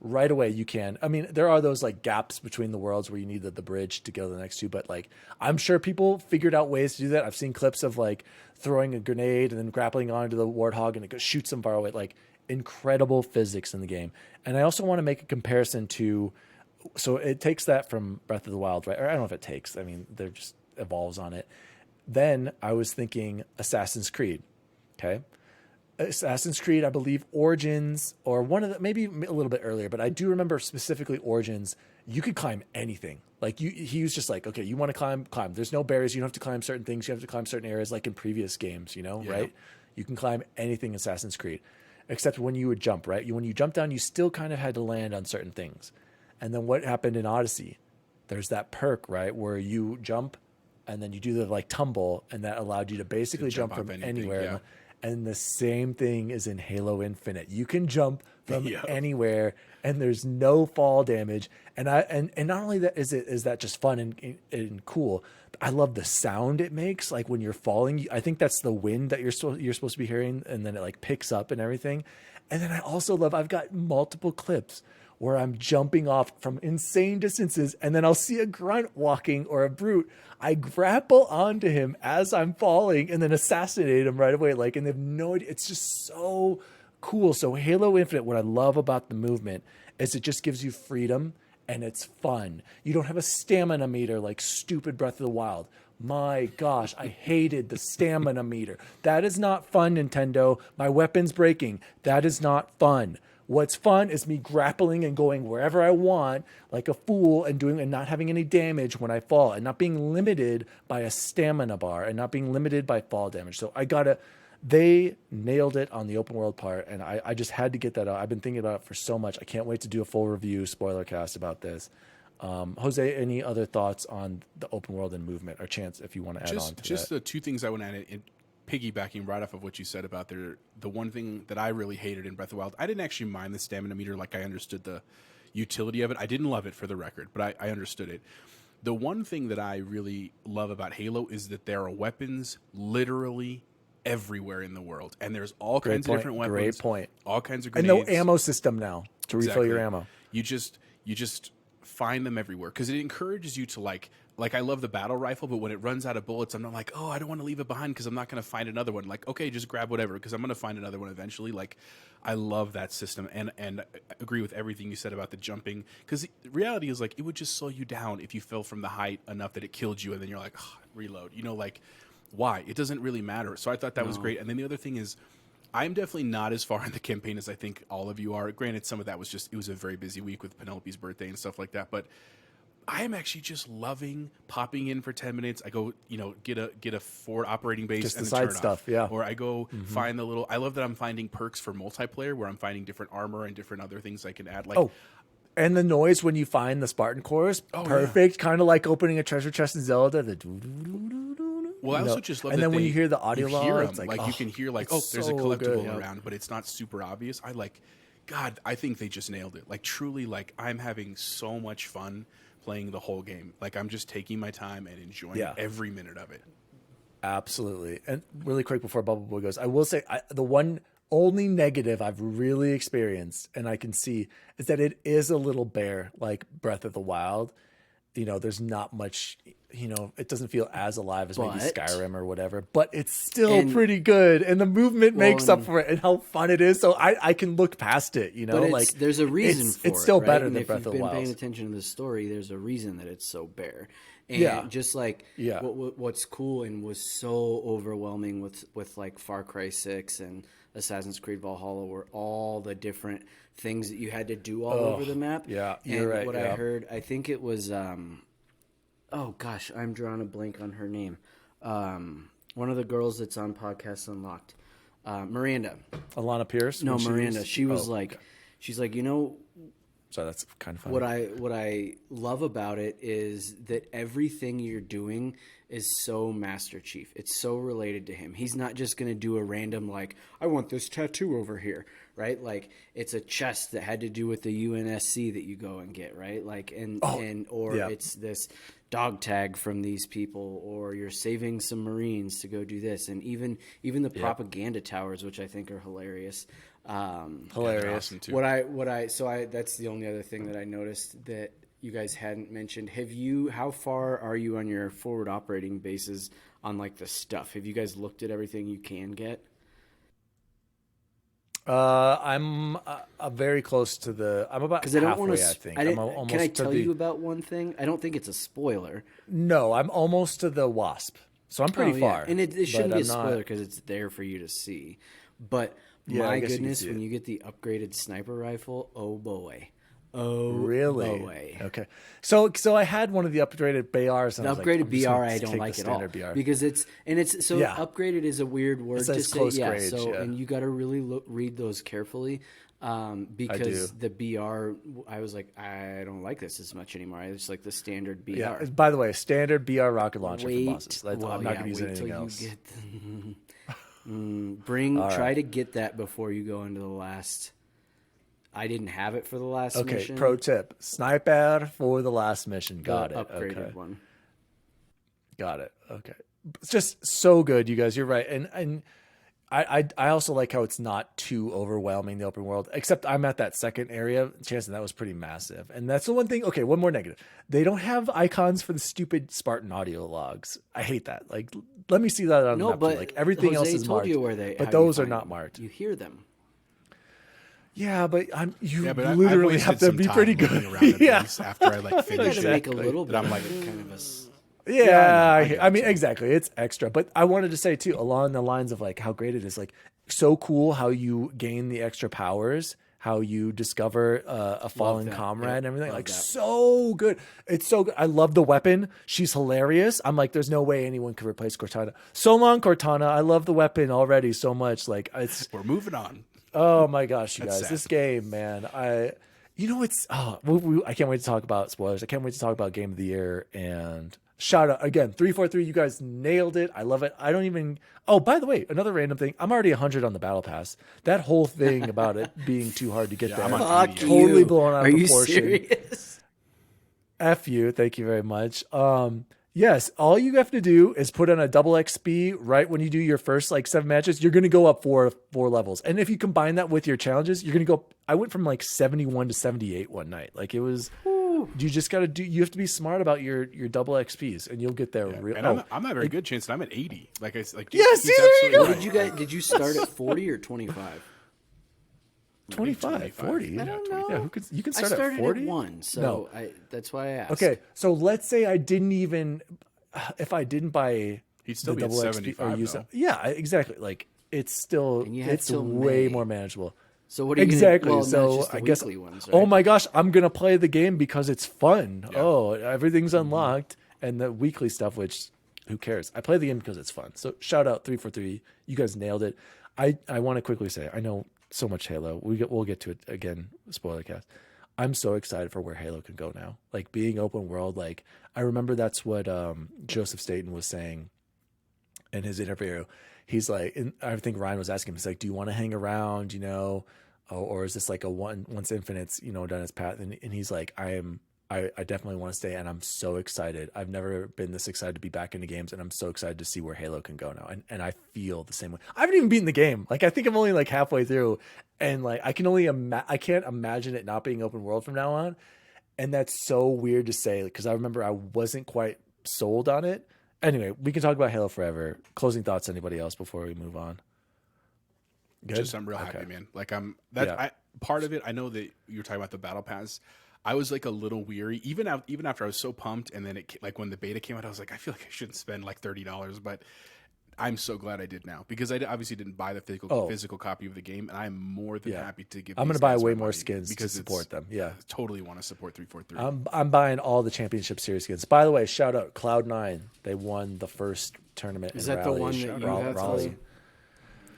Speaker 1: Right away you can. I mean, there are those like gaps between the worlds where you need the bridge to go to the next two, but like I'm sure people figured out ways to do that. I've seen clips of like throwing a grenade and then grappling onto the warthog and it shoots them far away. Like incredible physics in the game. And I also want to make a comparison to, so it takes that from Breath of the Wild, right? Or I don't know if it takes, I mean, they're just evolves on it. Then I was thinking Assassin's Creed. Okay. Assassin's Creed, I believe Origins, or one of the, maybe a little bit earlier, but I do remember specifically Origins. You could climb anything. Like he was just like, okay, you want to climb. There's no barriers. You don't have to climb certain things. You have to climb certain areas, like in previous games, right? You can climb anything in Assassin's Creed, except when you would jump, right? When you jump down, you still kind of had to land on certain things. And then what happened in Odyssey? There's that perk, right, where you jump, and then you do the like tumble, and that allowed you to basically jump from anywhere.
Speaker 2: Yeah.
Speaker 1: And the same thing is in Halo Infinite. You can jump from anywhere, and there's no fall damage. And not only that is that just fun and cool. I love the sound it makes. Like when you're falling, I think that's the wind that you're supposed to be hearing, and then it like picks up and everything. And then I also love, I've got multiple clips where I'm jumping off from insane distances, and then I'll see a grunt walking or a brute. I grapple onto him as I'm falling and then assassinate him right away. Like, and they have no idea. It's just so cool. So Halo Infinite, what I love about the movement is it just gives you freedom and it's fun. You don't have a stamina meter like stupid Breath of the Wild. My gosh, I hated the stamina meter. That is not fun, Nintendo. My weapon's breaking. That is not fun. What's fun is me grappling and going wherever I want like a fool and not having any damage when I fall, and not being limited by a stamina bar and not being limited by fall damage. So they nailed it on the open world part, and I just had to get that out. I've been thinking about it for so much. I can't wait to do a full review, spoiler cast about this. Jose, any other thoughts on the open world and movement, or Chance, if you want to add on to
Speaker 2: just
Speaker 1: that?
Speaker 2: the two things I want to add in, piggybacking right off of what you said about the one thing that I really hated in Breath of the Wild, I didn't actually mind the stamina meter. Like, I understood the utility of it. I didn't love it, for the record, but I understood it. The one thing that I really love about Halo is that there are weapons literally everywhere in the world, and there's all kinds of different weapons.
Speaker 1: Great point.
Speaker 2: All kinds of
Speaker 1: And
Speaker 2: grenades.
Speaker 1: no ammo system now to refill your ammo.
Speaker 2: You just find them everywhere, because it encourages you to like I love the battle rifle, but when it runs out of bullets, I'm not like, oh, I don't want to leave it behind because I'm not going to find another one. Like, okay, just grab whatever, because I'm going to find another one eventually. Like, I love that system, and I agree with everything you said about the jumping, because the reality is, like, it would just slow you down if you fell from the height enough that it killed you, and then you're like, oh, reload. Like, why? It doesn't really matter. So I thought that was great. And then the other thing is, I'm definitely not as far in the campaign as I think all of you are. Granted, some of that was it was a very busy week with Penelope's birthday and stuff like that, but I am actually just loving popping in for 10 minutes. I go, get a forward operating base,
Speaker 1: just
Speaker 2: and
Speaker 1: the
Speaker 2: then
Speaker 1: side
Speaker 2: turn
Speaker 1: stuff,
Speaker 2: off.
Speaker 1: yeah.
Speaker 2: Or I go find the little. I love that I'm finding perks for multiplayer, where I'm finding different armor and different other things I can add. Like,
Speaker 1: and the noise when you find the Spartan cores, perfect, kind of like opening a treasure chest in Zelda. The
Speaker 2: well, I also just love.
Speaker 1: And
Speaker 2: that
Speaker 1: then when you hear the audio log,
Speaker 2: it's like you can hear like, there's a collectible around, but it's not super obvious. God, I think they just nailed it. Like, truly, like, I'm having so much fun playing the whole game. Like, I'm just taking my time and enjoying every minute of it.
Speaker 1: Absolutely. And really quick before BubbleBoy goes, I will say the one only negative I've really experienced, and I can see, is that it is a little bare, like Breath of the Wild. There's not much, it doesn't feel as alive as maybe Skyrim or whatever, but it's still pretty good. And the movement makes up for it, and how fun it is. So I can look past it,
Speaker 3: But
Speaker 1: like
Speaker 3: there's a reason for it.
Speaker 1: It's still
Speaker 3: right?
Speaker 1: better
Speaker 3: and
Speaker 1: than
Speaker 3: if
Speaker 1: Breath of the Wild.
Speaker 3: If you've been paying attention to the story, there's a reason that it's so bare. And just like what's cool and was so overwhelming with like Far Cry 6 and Assassin's Creed Valhalla were all the different things that you had to do all over the map.
Speaker 1: Yeah,
Speaker 3: you're right. What I heard, I think it was, oh gosh, I'm drawing a blank on her name. One of the girls that's on Podcast Unlocked. Miranda.
Speaker 1: Alana Pierce?
Speaker 3: No,
Speaker 1: when
Speaker 3: Miranda. She was
Speaker 1: oh,
Speaker 3: like,
Speaker 1: okay.
Speaker 3: she's like, you know,
Speaker 1: So that's kind of funny.
Speaker 3: what I love about it is that everything you're doing is so Master Chief. It's so related to him. He's not just going to do a random like, I want this tattoo over here, right? Like it's a chest that had to do with the UNSC that you go and get, right? Like it's this dog tag from these people, or you're saving some Marines to go do this, and even the propaganda towers, which I think are hilarious.
Speaker 1: Hilarious.
Speaker 2: Awesome too.
Speaker 3: That's the only other thing that I noticed that you guys hadn't mentioned. How far are you on your forward operating bases on like the stuff? Have you guys looked at everything you can get?
Speaker 1: I'm very close to I'm about
Speaker 3: Because I don't
Speaker 1: halfway,
Speaker 3: want to.
Speaker 1: I think. I'm almost
Speaker 3: Can I
Speaker 1: to
Speaker 3: tell you about one thing? I don't think it's a spoiler.
Speaker 1: No, I'm almost to the Wasp. So I'm pretty far.
Speaker 3: And it shouldn't
Speaker 1: but
Speaker 3: be a
Speaker 1: I'm not-
Speaker 3: spoiler because it's there for you to see. But
Speaker 1: Yeah, I
Speaker 3: my
Speaker 1: guess you can
Speaker 3: goodness,
Speaker 1: see
Speaker 3: when
Speaker 1: it.
Speaker 3: you get the upgraded sniper rifle, oh boy. Oh,
Speaker 1: Really?
Speaker 3: boy.
Speaker 1: Okay. So I had one of the upgraded BRs. And
Speaker 3: The
Speaker 1: I was like,
Speaker 3: upgraded
Speaker 1: I'm just
Speaker 3: BR
Speaker 1: gonna
Speaker 3: I don't
Speaker 1: take
Speaker 3: like
Speaker 1: the
Speaker 3: at all
Speaker 1: standard BR.
Speaker 3: because
Speaker 1: Yeah.
Speaker 3: upgraded is a weird word to
Speaker 1: says
Speaker 3: say.
Speaker 1: close
Speaker 3: Yeah,
Speaker 1: range,
Speaker 3: so
Speaker 1: yeah.
Speaker 3: and you got to really read those carefully because
Speaker 1: do.
Speaker 3: the BR I was like I don't like this as much anymore. I just like the standard BR.
Speaker 1: Yeah. By the way, standard BR rocket launcher for
Speaker 3: Wait,
Speaker 1: bosses. I'm not going to use
Speaker 3: wait
Speaker 1: anything
Speaker 3: till
Speaker 1: else.
Speaker 3: you get try to get that before you go into the last. I didn't have it for the last
Speaker 1: Okay.
Speaker 3: mission.
Speaker 1: Pro tip: sniper for the last mission. Got
Speaker 3: the
Speaker 1: it.
Speaker 3: upgraded
Speaker 1: Okay.
Speaker 3: one.
Speaker 1: Got it. Okay. It's just so good, you guys. You're right. And I also like how it's not too overwhelming, the open world, except I'm at that second area. Chance that was pretty massive. And that's the one thing. Okay. One more negative. They don't have icons for the stupid Spartan audio logs. I hate that. Like, let me see that on the
Speaker 3: No,
Speaker 1: map too.
Speaker 3: but
Speaker 1: Like everything
Speaker 3: Jose
Speaker 1: else is
Speaker 3: told
Speaker 1: marked.
Speaker 3: you where they.
Speaker 1: But
Speaker 3: how you
Speaker 1: those are
Speaker 3: find
Speaker 1: not
Speaker 3: them.
Speaker 1: marked.
Speaker 3: You hear them.
Speaker 1: Yeah, but you
Speaker 2: Yeah, but I've
Speaker 1: literally
Speaker 2: wasted
Speaker 1: have to
Speaker 2: some
Speaker 1: be
Speaker 2: time
Speaker 1: pretty
Speaker 2: looking
Speaker 1: good.
Speaker 2: around at
Speaker 1: Yeah.
Speaker 2: these after I like
Speaker 3: You
Speaker 2: finish
Speaker 3: got to
Speaker 2: it.
Speaker 3: make a little
Speaker 2: But
Speaker 3: bit.
Speaker 2: I'm like,
Speaker 3: kind of a.
Speaker 1: Yeah,
Speaker 2: I get
Speaker 1: I mean,
Speaker 2: you.
Speaker 1: exactly. It's extra, but I wanted to say too, along the lines of like how great it is, like so cool how you gain the extra powers, how you discover a fallen
Speaker 3: that.
Speaker 1: comrade
Speaker 3: Yep,
Speaker 1: and everything.
Speaker 3: love
Speaker 1: Like
Speaker 3: that.
Speaker 1: so good. It's so good. I love the weapon. She's hilarious. I'm like, there's no way anyone could replace Cortana. So long, Cortana. I love the weapon already so much. Like it's
Speaker 2: We're moving on.
Speaker 1: oh my gosh, you
Speaker 2: That's
Speaker 1: guys,
Speaker 2: sad.
Speaker 1: this game, man. I can't wait to talk about spoilers. I can't wait to talk about Game of the Year and shout out again 343. You guys nailed it. I love it. I don't even. Oh, by the way, another random thing. I'm already 100 on the battle pass. That whole thing about it being too hard to get there.
Speaker 2: I'm on
Speaker 3: Fuck
Speaker 2: 80.
Speaker 1: Totally
Speaker 3: you.
Speaker 1: blown out
Speaker 3: Are
Speaker 1: of
Speaker 3: you
Speaker 1: proportion.
Speaker 3: serious?
Speaker 1: F you. Thank you very much. Yes, all you have to do is put on a double XP right when you do your first like 7 matches. You're going to go up four levels. And if you combine that with your challenges, you're going to go. I went from like 71 to 78 one night. Like it was, you just got to do, you have to be smart about your double XPs and you'll get there.
Speaker 2: Yeah. And I'm not very good, Chance. And I'm at 80. Like I like.
Speaker 1: Yeah,
Speaker 2: he's
Speaker 1: see, there you
Speaker 2: absolutely
Speaker 1: go.
Speaker 2: right.
Speaker 3: Did you start at 40 or 25?
Speaker 1: 25, 40.
Speaker 3: I don't know.
Speaker 1: Yeah, you can
Speaker 3: I
Speaker 1: start
Speaker 3: started
Speaker 1: at 40.
Speaker 3: at 1, so
Speaker 1: No.
Speaker 3: that's why I asked.
Speaker 1: Okay, so let's say I didn't even, if I didn't buy
Speaker 2: He'd still
Speaker 1: the
Speaker 2: be at
Speaker 1: double XP
Speaker 2: 75
Speaker 1: or use
Speaker 2: though.
Speaker 1: it, yeah, exactly. Like it's still,
Speaker 3: And you had
Speaker 1: it's
Speaker 3: till
Speaker 1: way
Speaker 3: May.
Speaker 1: more manageable.
Speaker 3: So what are you
Speaker 1: Exactly.
Speaker 3: Gonna, well,
Speaker 1: so
Speaker 3: no, it's just the
Speaker 1: I guess.
Speaker 3: weekly ones,
Speaker 1: Oh
Speaker 3: right?
Speaker 1: my gosh, I'm gonna play the game because it's fun.
Speaker 2: Yeah.
Speaker 1: Oh, everything's
Speaker 3: Mm-hmm.
Speaker 1: unlocked, and the weekly stuff, which who cares? I play the game because it's fun. So shout out 343. You guys nailed it. I want to quickly say I know so much Halo. We'll get to it again. Spoiler cast. I'm so excited for where Halo can go now. Like being open world. Like I remember that's what Joseph Staten was saying in his interview. He's like, and I think Ryan was asking him, he's like, do you want to hang around, or is this like a once infinites, done its path? And he's like, I definitely want to stay. And I'm so excited. I've never been this excited to be back into games. And I'm so excited to see where Halo can go now. And I feel the same way. I haven't even beaten the game. Like, I think I'm only like halfway through, and like, I can't imagine it not being open world from now on. And that's so weird to say, because I remember I wasn't quite sold on it. Anyway, we can talk about Halo forever. Closing thoughts, anybody else before we move on? Good?
Speaker 2: Just I'm real happy, man. Like part of it. I know that you're talking about the battle pass. I was like a little weary, even after I was so pumped, and then like when the beta came out, I was like, I feel like I shouldn't spend like $30, but I'm so glad I did now because I obviously didn't buy the physical copy of the game, and I'm more than happy to give.
Speaker 1: I'm
Speaker 2: going to
Speaker 1: buy way more skins because to support them. Yeah,
Speaker 2: I totally want to support 343.
Speaker 1: I'm buying all the Championship Series skins. By the way, shout out Cloud9. They won the first tournament.
Speaker 3: Is
Speaker 1: in
Speaker 3: that the
Speaker 1: Raleigh.
Speaker 3: one that you have,
Speaker 1: Raleigh.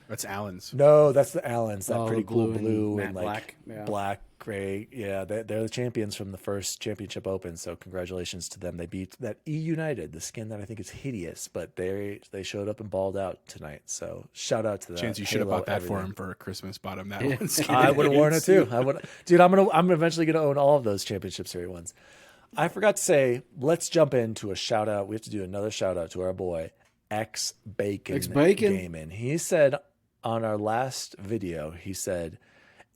Speaker 2: That's Allen's.
Speaker 1: No, that's the Allens. That
Speaker 3: Oh,
Speaker 1: pretty
Speaker 3: the
Speaker 1: cool
Speaker 3: blue and
Speaker 1: blue
Speaker 3: matte
Speaker 1: and like
Speaker 3: black. Yeah.
Speaker 1: black, gray. Yeah, they're the champions from the first championship open. So congratulations to them. They beat that E United, the skin that I think is hideous, but they showed up and balled out tonight. So shout out to that.
Speaker 2: Chance, you should have
Speaker 1: Halo,
Speaker 2: bought that for
Speaker 1: everything.
Speaker 2: him for Christmas. Bought him that one.
Speaker 1: I would have worn it too. I would, dude. I'm eventually gonna own all of those championship series ones. I forgot to say, let's jump into a shout out. We have to do another shout out to our boy Xbacon Gaming. He said on our last video, he said,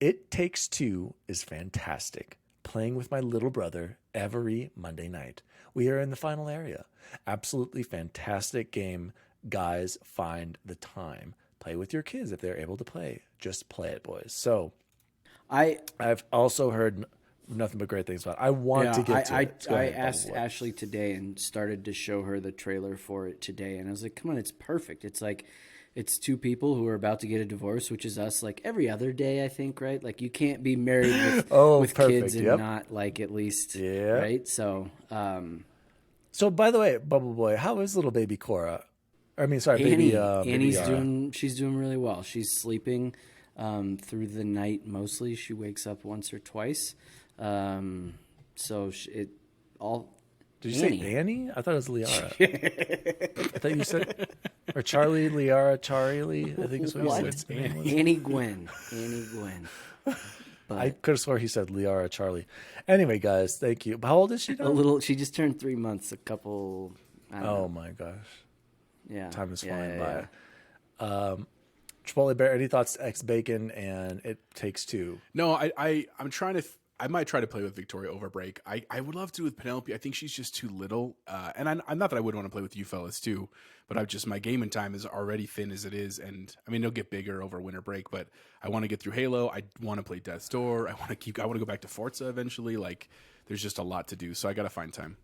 Speaker 1: "It Takes Two is fantastic. Playing with my little brother every Monday night. We are in the final area. Absolutely fantastic game. Guys, find the time. Play with your kids if they're able to play. Just play it, boys." So I've also heard nothing but great things about it. I want to get to it.
Speaker 3: I asked Ashley today and started to show her the trailer for it today, and I was like, "Come on, it's perfect." It's like it's two people who are about to get a divorce, which is us like every other day, I think, right? Like you can't be married with, with kids and not like at least right. So
Speaker 1: so by the way, BubbleBoy, how is little baby Cora? I mean, sorry,
Speaker 3: Annie,
Speaker 1: baby.
Speaker 3: Annie's
Speaker 1: baby
Speaker 3: she's doing really well. She's sleeping through the night mostly. She wakes up once or twice. So it all.
Speaker 1: Did you say Annie? I thought it was Liara. I thought you said, or Charlie, Liara, Charlie. I think is what you said.
Speaker 3: Annie Gwen. Annie Gwen. But
Speaker 1: I could have swore he said Liara, Charlie. Anyway, guys, thank you. How old is she now?
Speaker 3: a little. She just turned 3 months. A couple. I don't know.
Speaker 1: My gosh.
Speaker 3: Yeah.
Speaker 1: Time is flying
Speaker 3: yeah.
Speaker 1: by. Chipotle Bear, any thoughts to X Bacon and It Takes Two?
Speaker 2: No, I'm trying to. I might try to play with Victoria over break. I would love to with Penelope. I think she's just too little. And I'm not that I would want to play with you fellas too, but I've just, my gaming time is already thin as it is. And I mean, it'll get bigger over winter break, but I want to get through Halo. I want to play Death's Door. I want to go back to Forza eventually. Like there's just a lot to do. So I got to find time.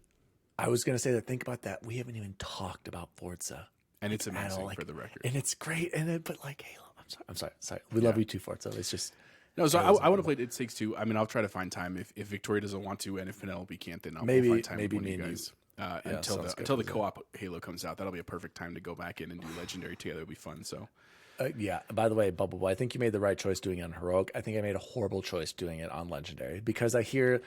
Speaker 1: I was going to say that. Think about that. We haven't even talked about Forza.
Speaker 2: And it's amazing
Speaker 1: like,
Speaker 2: for the record.
Speaker 1: And it's great. But like Halo, I'm sorry. We love you too, Forza. It's just.
Speaker 2: No, so I want to play It Takes Two. I mean, I'll try to find time if Victoria doesn't want to, and if Penelope can't, then I'll find time with one of you guys. Until the co-op Halo comes out, that'll be a perfect time to go back in and do Legendary together. It'll be fun. So,
Speaker 1: yeah. By the way, BubbleBoy, I think you made the right choice doing it on Heroic. I think I made a horrible choice doing it on Legendary because I hear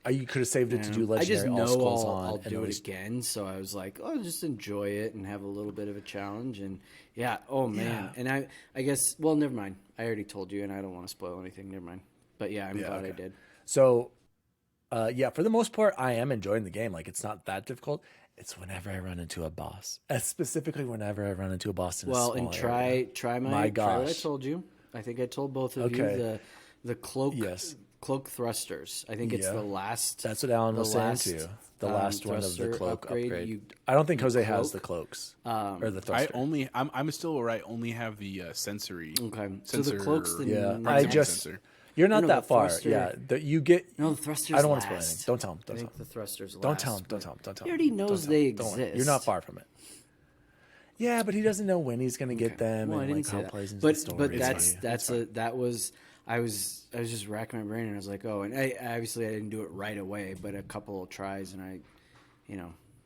Speaker 1: you could have saved it to do Legendary.
Speaker 3: I just know
Speaker 1: I'll
Speaker 3: do it again, so I was like, "Oh, just enjoy it and have a little bit of a challenge." And yeah, oh man, and I guess never mind. I already told you, and I don't want to spoil anything. Never mind. But yeah, I'm glad I did.
Speaker 1: So, for the most part, I am enjoying the game. Like, it's not that difficult. It's whenever I run into a boss, specifically whenever I run into a boss in a small area.
Speaker 3: Try what I told you. I think I told both of you the cloak.
Speaker 1: Yes.
Speaker 3: Cloak thrusters. I think it's the last.
Speaker 1: That's what Alan was saying too. The last one of the cloak upgrade. I don't think Jose has the cloaks or the thruster.
Speaker 2: I'm still where I only have the sensory.
Speaker 3: Okay,
Speaker 2: so
Speaker 3: the cloak's the
Speaker 2: sensor.
Speaker 1: You're not that far.
Speaker 3: Thruster,
Speaker 1: yeah, you get.
Speaker 3: No, the thrusters.
Speaker 1: I don't want to spoil anything. Don't tell him.
Speaker 3: I think the thrusters.
Speaker 1: Don't tell him. Don't tell him. Don't tell him.
Speaker 3: He already knows they exist.
Speaker 1: You're not far from it. Yeah, but he doesn't know when he's going to get them and like how it plays into the story.
Speaker 3: But I was just racking my brain and I was like, oh, and I didn't do it right away, but a couple of tries and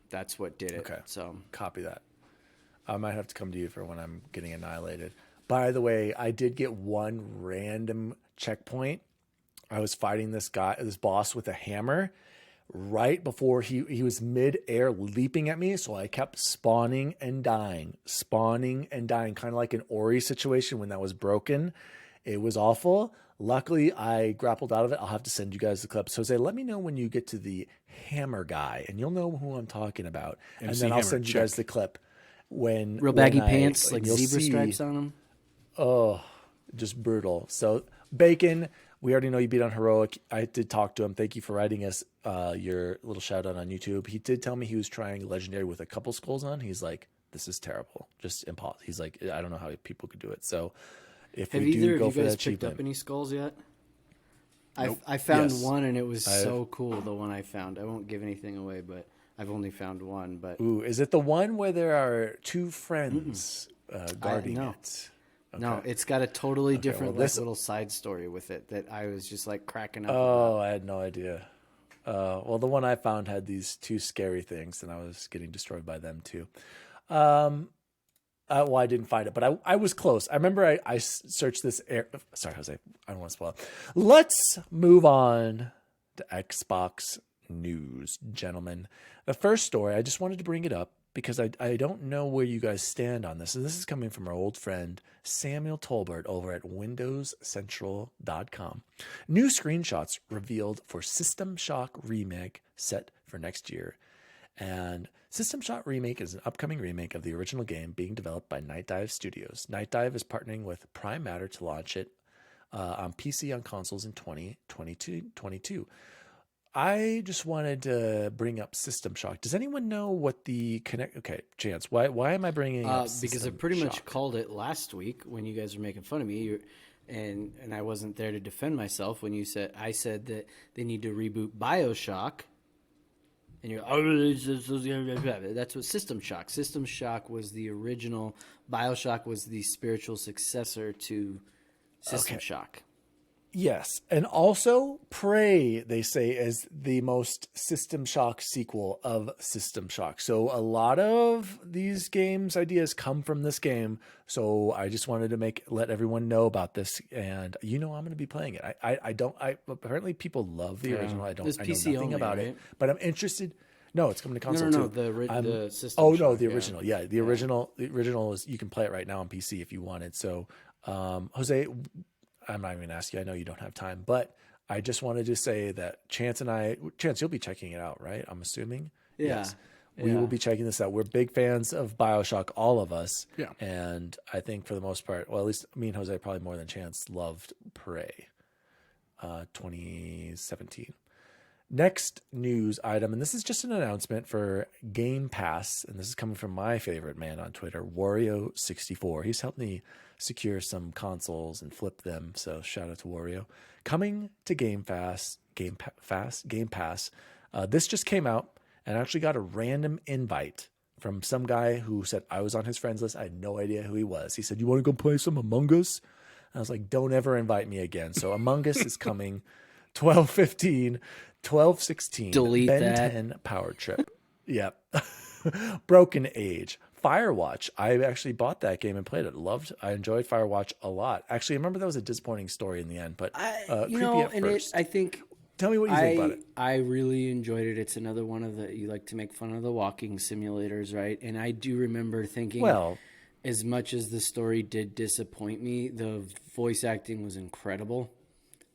Speaker 3: that's what did it.
Speaker 1: Okay,
Speaker 3: so
Speaker 1: copy that. I might have to come to you for when I'm getting annihilated. By the way, I did get one random checkpoint. I was fighting this boss with a hammer right before he was mid-air leaping at me, so I kept spawning and dying, kind of like an Ori situation when that was broken. It was awful. Luckily, I grappled out of it. I'll have to send you guys the clips. Jose, let me know when you get to the hammer guy, and you'll know who I'm talking about. And then I'll send you guys the clip when
Speaker 3: real baggy pants, like zebra stripes on them.
Speaker 1: Oh, just brutal. So Bacon, we already know you beat on Heroic. I did talk to him. Thank you for writing us your little shout out on YouTube. He did tell me he was trying Legendary with a couple skulls on. He's like, this is terrible. Just impossible. He's like, I don't know how people could do it. So if
Speaker 3: have
Speaker 1: we
Speaker 3: either
Speaker 1: do go
Speaker 3: of
Speaker 1: for
Speaker 3: you guys
Speaker 1: that
Speaker 3: picked
Speaker 1: cheap
Speaker 3: up any skulls yet?
Speaker 2: Nope.
Speaker 3: I found one and it was so cool. The one I found. I won't give anything away, but I've only found one. But
Speaker 1: ooh, is it the one where there are two friends guarding it? Okay.
Speaker 3: No, it's got a totally different little side story with it that I was just like cracking up.
Speaker 1: Oh, I had no idea. Well, the one I found had these two scary things, and I was getting destroyed by them too. well, I didn't find it, but I was close. I remember I searched this. Sorry, Jose. I don't want to spoil it. Let's move on to Xbox news, gentlemen. The first story, I just wanted to bring it up because I don't know where you guys stand on this. And this is coming from our old friend Samuel Tolbert over at WindowsCentral.com. New screenshots revealed for System Shock Remake set for next year. And System Shock Remake is an upcoming remake of the original game being developed by Night Dive Studios. Night Dive is partnering with Prime Matter to launch it on PC and consoles in 2022. I just wanted to bring up System Shock. Does anyone know what the connect? Okay, Chance, why am I bringing up
Speaker 3: because I
Speaker 1: System
Speaker 3: pretty much
Speaker 1: Shock?
Speaker 3: called it last week when you guys were making fun of me, and I wasn't there to defend myself when I said that they need to reboot BioShock. And you're that's what System Shock. System Shock was the original. BioShock was the spiritual successor to System Shock.
Speaker 1: Yes, and also Prey, they say, is the most System Shock sequel of System Shock. So a lot of these games ideas come from this game. So I just wanted to let everyone know about this, and I'm going to be playing it. I apparently people love the original. I know nothing
Speaker 3: only,
Speaker 1: about
Speaker 3: right?
Speaker 1: it, but I'm interested. No, it's coming to console
Speaker 3: No,
Speaker 1: too.
Speaker 3: the System
Speaker 1: Oh
Speaker 3: Shock,
Speaker 1: no, the original. Yeah, the original is you can play it right now on PC if you wanted. So, Jose, I'm not even gonna ask you. I know you don't have time, but I just wanted to say that Chance, you'll be checking it out, right? I'm assuming.
Speaker 3: Yeah.
Speaker 1: Yes. We will be checking this out. We're big fans of BioShock, all of us.
Speaker 2: Yeah.
Speaker 1: And I think for the most part, well, at least me and Jose probably more than Chance loved Prey 2017. Next news item, and this is just an announcement for Game Pass, and this is coming from my favorite man on Twitter, Wario64. He's helped me secure some consoles and flip them, so shout out to Wario. Coming to Game Pass. This just came out, and I actually got a random invite from some guy who said I was on his friends list. I had no idea who he was. He said, "You want to go play some Among Us?" I was like, "Don't ever invite me again." So Among Us is coming 12/15. 12/16.
Speaker 3: Delete
Speaker 1: Ben
Speaker 3: that.
Speaker 1: 10 Power Trip. Yep. Broken Age. Firewatch. I actually bought that game and played it. I enjoyed Firewatch a lot. Actually, I remember that was a disappointing story in the end, but creepy at first.
Speaker 3: I think
Speaker 1: Tell me what you think about it.
Speaker 3: I really enjoyed it. It's another one of you like to make fun of the walking simulators, right? And I do remember thinking, as much as the story did disappoint me, the voice acting was incredible.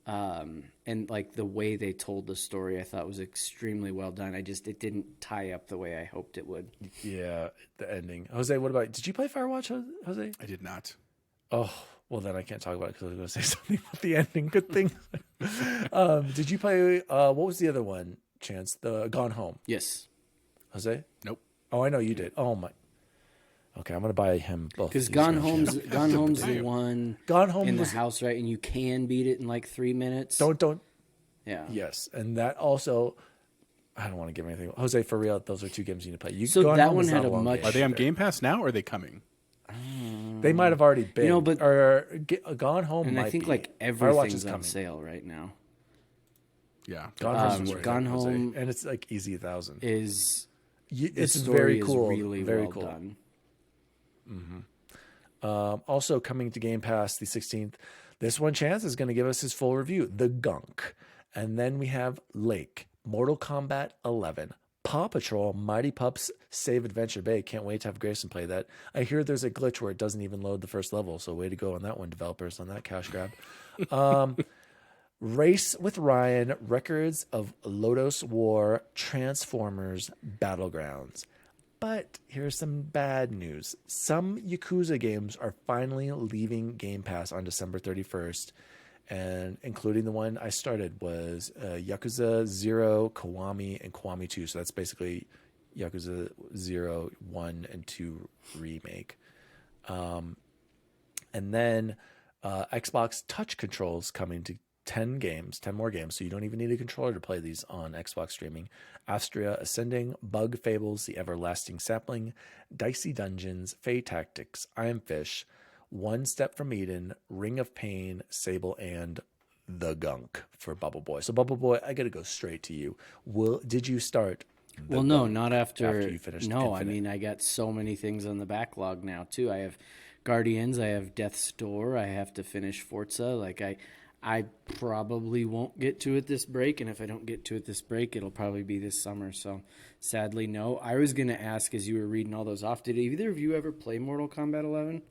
Speaker 3: And like the way they told the story, I thought was extremely well done. It didn't tie up the way I hoped it would.
Speaker 1: Yeah, the ending. Jose, what about, did you play Firewatch, Jose?
Speaker 2: I did not.
Speaker 1: Oh, well then I can't talk about it because I was going to say something about the ending. Good thing. Did you play, what was the other one, Chance? The Gone Home.
Speaker 3: Yes.
Speaker 1: Jose?
Speaker 2: Nope.
Speaker 1: Oh, I know you did. Oh my. Okay, I'm gonna buy him both.
Speaker 3: Because Gone Home's the one
Speaker 1: Gone Home
Speaker 3: in the
Speaker 1: was,
Speaker 3: house, right? And you can beat it in like 3 minutes.
Speaker 1: don't.
Speaker 3: Yeah.
Speaker 1: Yes, and that also. I don't want to give anything. Jose, for real, those are two games you need to play.
Speaker 3: So
Speaker 1: Gone
Speaker 3: that
Speaker 1: Home
Speaker 3: one
Speaker 1: is
Speaker 3: had
Speaker 1: not
Speaker 3: a
Speaker 1: long
Speaker 3: much-
Speaker 1: game.
Speaker 2: Are they on Game Pass now, or are they coming?
Speaker 1: They might have already been.
Speaker 3: but
Speaker 1: Gone Home.
Speaker 3: and
Speaker 1: might
Speaker 3: I think
Speaker 1: be.
Speaker 3: like
Speaker 1: Firewatch
Speaker 3: everything's
Speaker 1: is
Speaker 3: on
Speaker 1: coming.
Speaker 3: sale right now.
Speaker 2: Yeah.
Speaker 1: Gone Home, is
Speaker 3: Gone
Speaker 1: Jose,
Speaker 3: Home
Speaker 1: and it's like easy 1,000.
Speaker 3: Is
Speaker 1: It's
Speaker 3: the story
Speaker 1: very
Speaker 3: is
Speaker 1: cool.
Speaker 3: really
Speaker 1: very
Speaker 3: well
Speaker 1: cool.
Speaker 3: done.
Speaker 1: Also coming to Game Pass the 16th. This one, Chance, is going to give us his full review. The Gunk. And then we have Lake, Mortal Kombat 11, Paw Patrol, Mighty Pups Save Adventure Bay. Can't wait to have Grayson play that. I hear there's a glitch where it doesn't even load the first level. So way to go on that one, developers, on that cash grab. Race with Ryan, Records of Lodos War, Transformers, Battlegrounds. But here's some bad news. Some Yakuza games are finally leaving Game Pass on December 31st, and including the one I started was Yakuza 0, Kiwami, and Kiwami 2. So that's basically Yakuza 0, 1, and 2 remake. And then Xbox Touch controls coming to 10 more games, so you don't even need a controller to play these on Xbox streaming. Astria Ascending, Bug Fables, The Everlasting Sapling, Dicey Dungeons, Fae Tactics, I Am Fish, One Step from Eden, Ring of Pain, Sable, and The Gunk for BubbleBoy. So BubbleBoy, I gotta go straight to you. Did you start
Speaker 3: Well, no, not after
Speaker 1: you finish
Speaker 3: No, I
Speaker 1: Infinite.
Speaker 3: mean, I got so many things on the backlog now too. I have Guardians, I have Death's Door, I have to finish Forza. Like I probably won't get to it this break, and if I don't get to it this break, it'll probably be this summer. So, sadly, no. I was going to ask as you were reading all those off, did either of you ever play Mortal Kombat 11?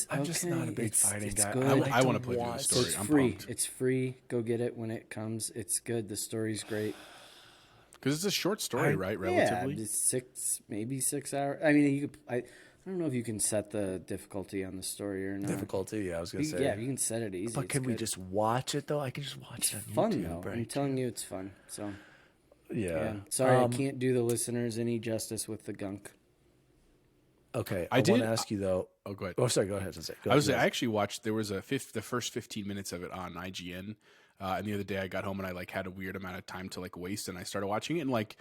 Speaker 1: I'm just not a big
Speaker 3: It's
Speaker 1: fighting guy.
Speaker 3: good.
Speaker 2: I want to play through the
Speaker 1: watch-
Speaker 2: story.
Speaker 3: It's
Speaker 2: I'm
Speaker 3: free.
Speaker 2: pumped.
Speaker 3: It's free. Go get it when it comes. It's good. The story's great.
Speaker 2: Because it's a short story, right?
Speaker 3: Yeah,
Speaker 2: Relatively.
Speaker 3: it's maybe 6 hours. I mean, you could. I don't know if you can set the difficulty on the story or not.
Speaker 1: Difficulty, yeah, I was gonna say.
Speaker 3: Yeah, you can set it easy.
Speaker 1: But
Speaker 3: It's
Speaker 1: can we
Speaker 3: good.
Speaker 1: just watch it though? I can just watch
Speaker 3: It's
Speaker 1: it on
Speaker 3: fun
Speaker 1: YouTube,
Speaker 3: though.
Speaker 1: right?
Speaker 3: I'm telling you, it's fun. So
Speaker 1: Yeah.
Speaker 3: sorry, I can't do the listeners any justice with the gunk.
Speaker 1: Okay,
Speaker 2: I
Speaker 1: I
Speaker 2: did-
Speaker 1: want to ask you though.
Speaker 2: Oh, go ahead.
Speaker 1: Oh, sorry. Go ahead. Jose. Go
Speaker 2: I
Speaker 1: ahead.
Speaker 2: actually watched. There was the first 15 minutes of it on IGN, and the other day I got home and I like had a weird amount of time to like waste, and I started watching it. And like,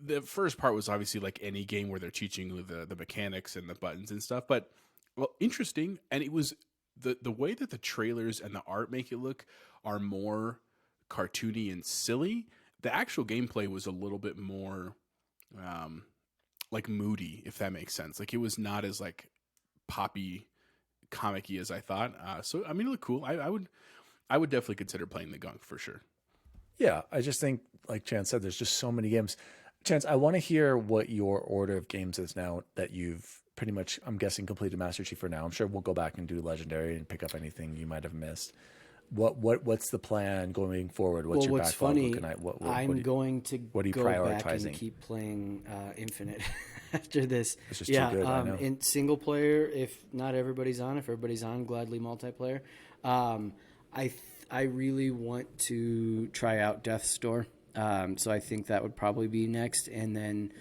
Speaker 2: the first part was obviously like any game where they're teaching you the mechanics and the buttons and stuff. But well, interesting, and it was the way that the trailers and the art make it look are more cartoony and silly. The actual gameplay was a little bit more like moody, if that makes sense. Like it was not as like poppy comic-y as I thought. So I mean, it looked cool. I would definitely consider playing the gunk for sure.
Speaker 1: Yeah, I just think, like Chance said, there's just so many games. Chance, I want to hear what your order of games is now that you've pretty much, I'm guessing, completed Master Chief for now. I'm sure we'll go back and do Legendary and pick up anything you might have missed. What's the plan going forward? What's your
Speaker 3: what's
Speaker 1: backlog
Speaker 3: funny,
Speaker 1: looking at? What
Speaker 3: I'm
Speaker 1: are you-
Speaker 3: going to
Speaker 1: what are you
Speaker 3: go back
Speaker 1: prioritizing?
Speaker 3: and keep playing Infinite after this.
Speaker 1: It's just too good, I know.
Speaker 3: In single player, if not everybody's on, if everybody's on, gladly multiplayer. I really want to try out Death's Door. So I think that would probably be next, and then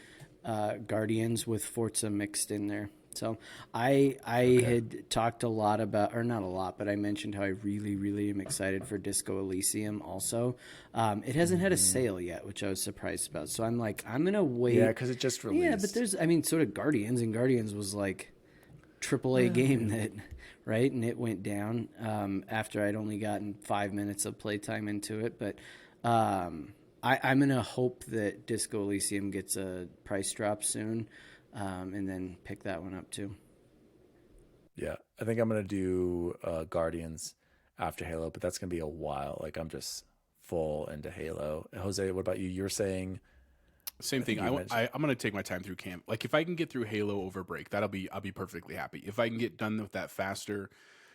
Speaker 3: Guardians with Forza mixed in there. So I had talked a lot about, or not a lot, but I mentioned how I really, really am excited for Disco Elysium also. It hasn't had a sale yet, which I was surprised about. So I'm like, I'm going to wait.
Speaker 1: Yeah, because it just released.
Speaker 3: Yeah, but there's, I mean, sort of Guardians, and Guardians was like AAA game that, right? And it went down after I'd only gotten 5 minutes of playtime into it. But I'm going to hope that Disco Elysium gets a price drop soon, and then pick that one up too.
Speaker 1: Yeah, I think I'm gonna do Guardians after Halo, but that's gonna be a while. Like I'm just full into Halo. Jose, what about you? You're saying
Speaker 2: Same thing.
Speaker 1: you
Speaker 2: I'm
Speaker 1: mentioned-
Speaker 2: going to take my time through camp. Like if I can get through Halo over break, I'll be perfectly happy. If I can get done with that faster,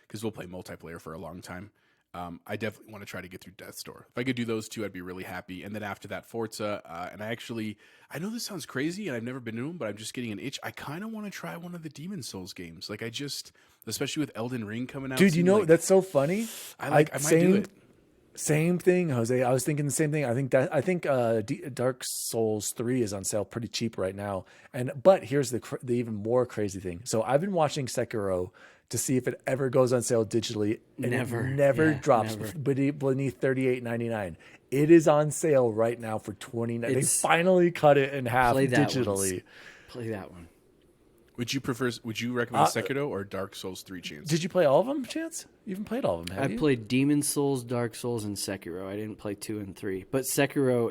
Speaker 2: because we'll play multiplayer for a long time. I definitely want to try to get through Death's Door. If I could do those two, I'd be really happy. And then after that, Forza. And I know this sounds crazy, and I've never been to them, but I'm just getting an itch. I kind of want to try one of the Demon Souls games. Like especially with Elden Ring coming out.
Speaker 1: dude,
Speaker 2: soon,
Speaker 1: know
Speaker 2: like,
Speaker 1: that's so funny.
Speaker 2: I might do it.
Speaker 1: Same thing, Jose. I was thinking the same thing. I think Dark Souls 3 is on sale pretty cheap right now. But here's the even more crazy thing. So I've been watching Sekiro to see if it ever goes on sale digitally, and
Speaker 3: Never.
Speaker 1: it never
Speaker 3: Yeah,
Speaker 1: drops
Speaker 3: never.
Speaker 1: beneath $38.99. It is on sale right now for $29. They finally cut it in half
Speaker 3: Play that
Speaker 1: digitally.
Speaker 3: Play that one.
Speaker 2: Would you recommend Sekiro or Dark Souls 3, Chance?
Speaker 1: Did you play all of them, Chance? You haven't played all of them, have
Speaker 3: I
Speaker 1: you?
Speaker 3: played Demon Souls, Dark Souls, and Sekiro. I didn't play 2 and 3, but Sekiro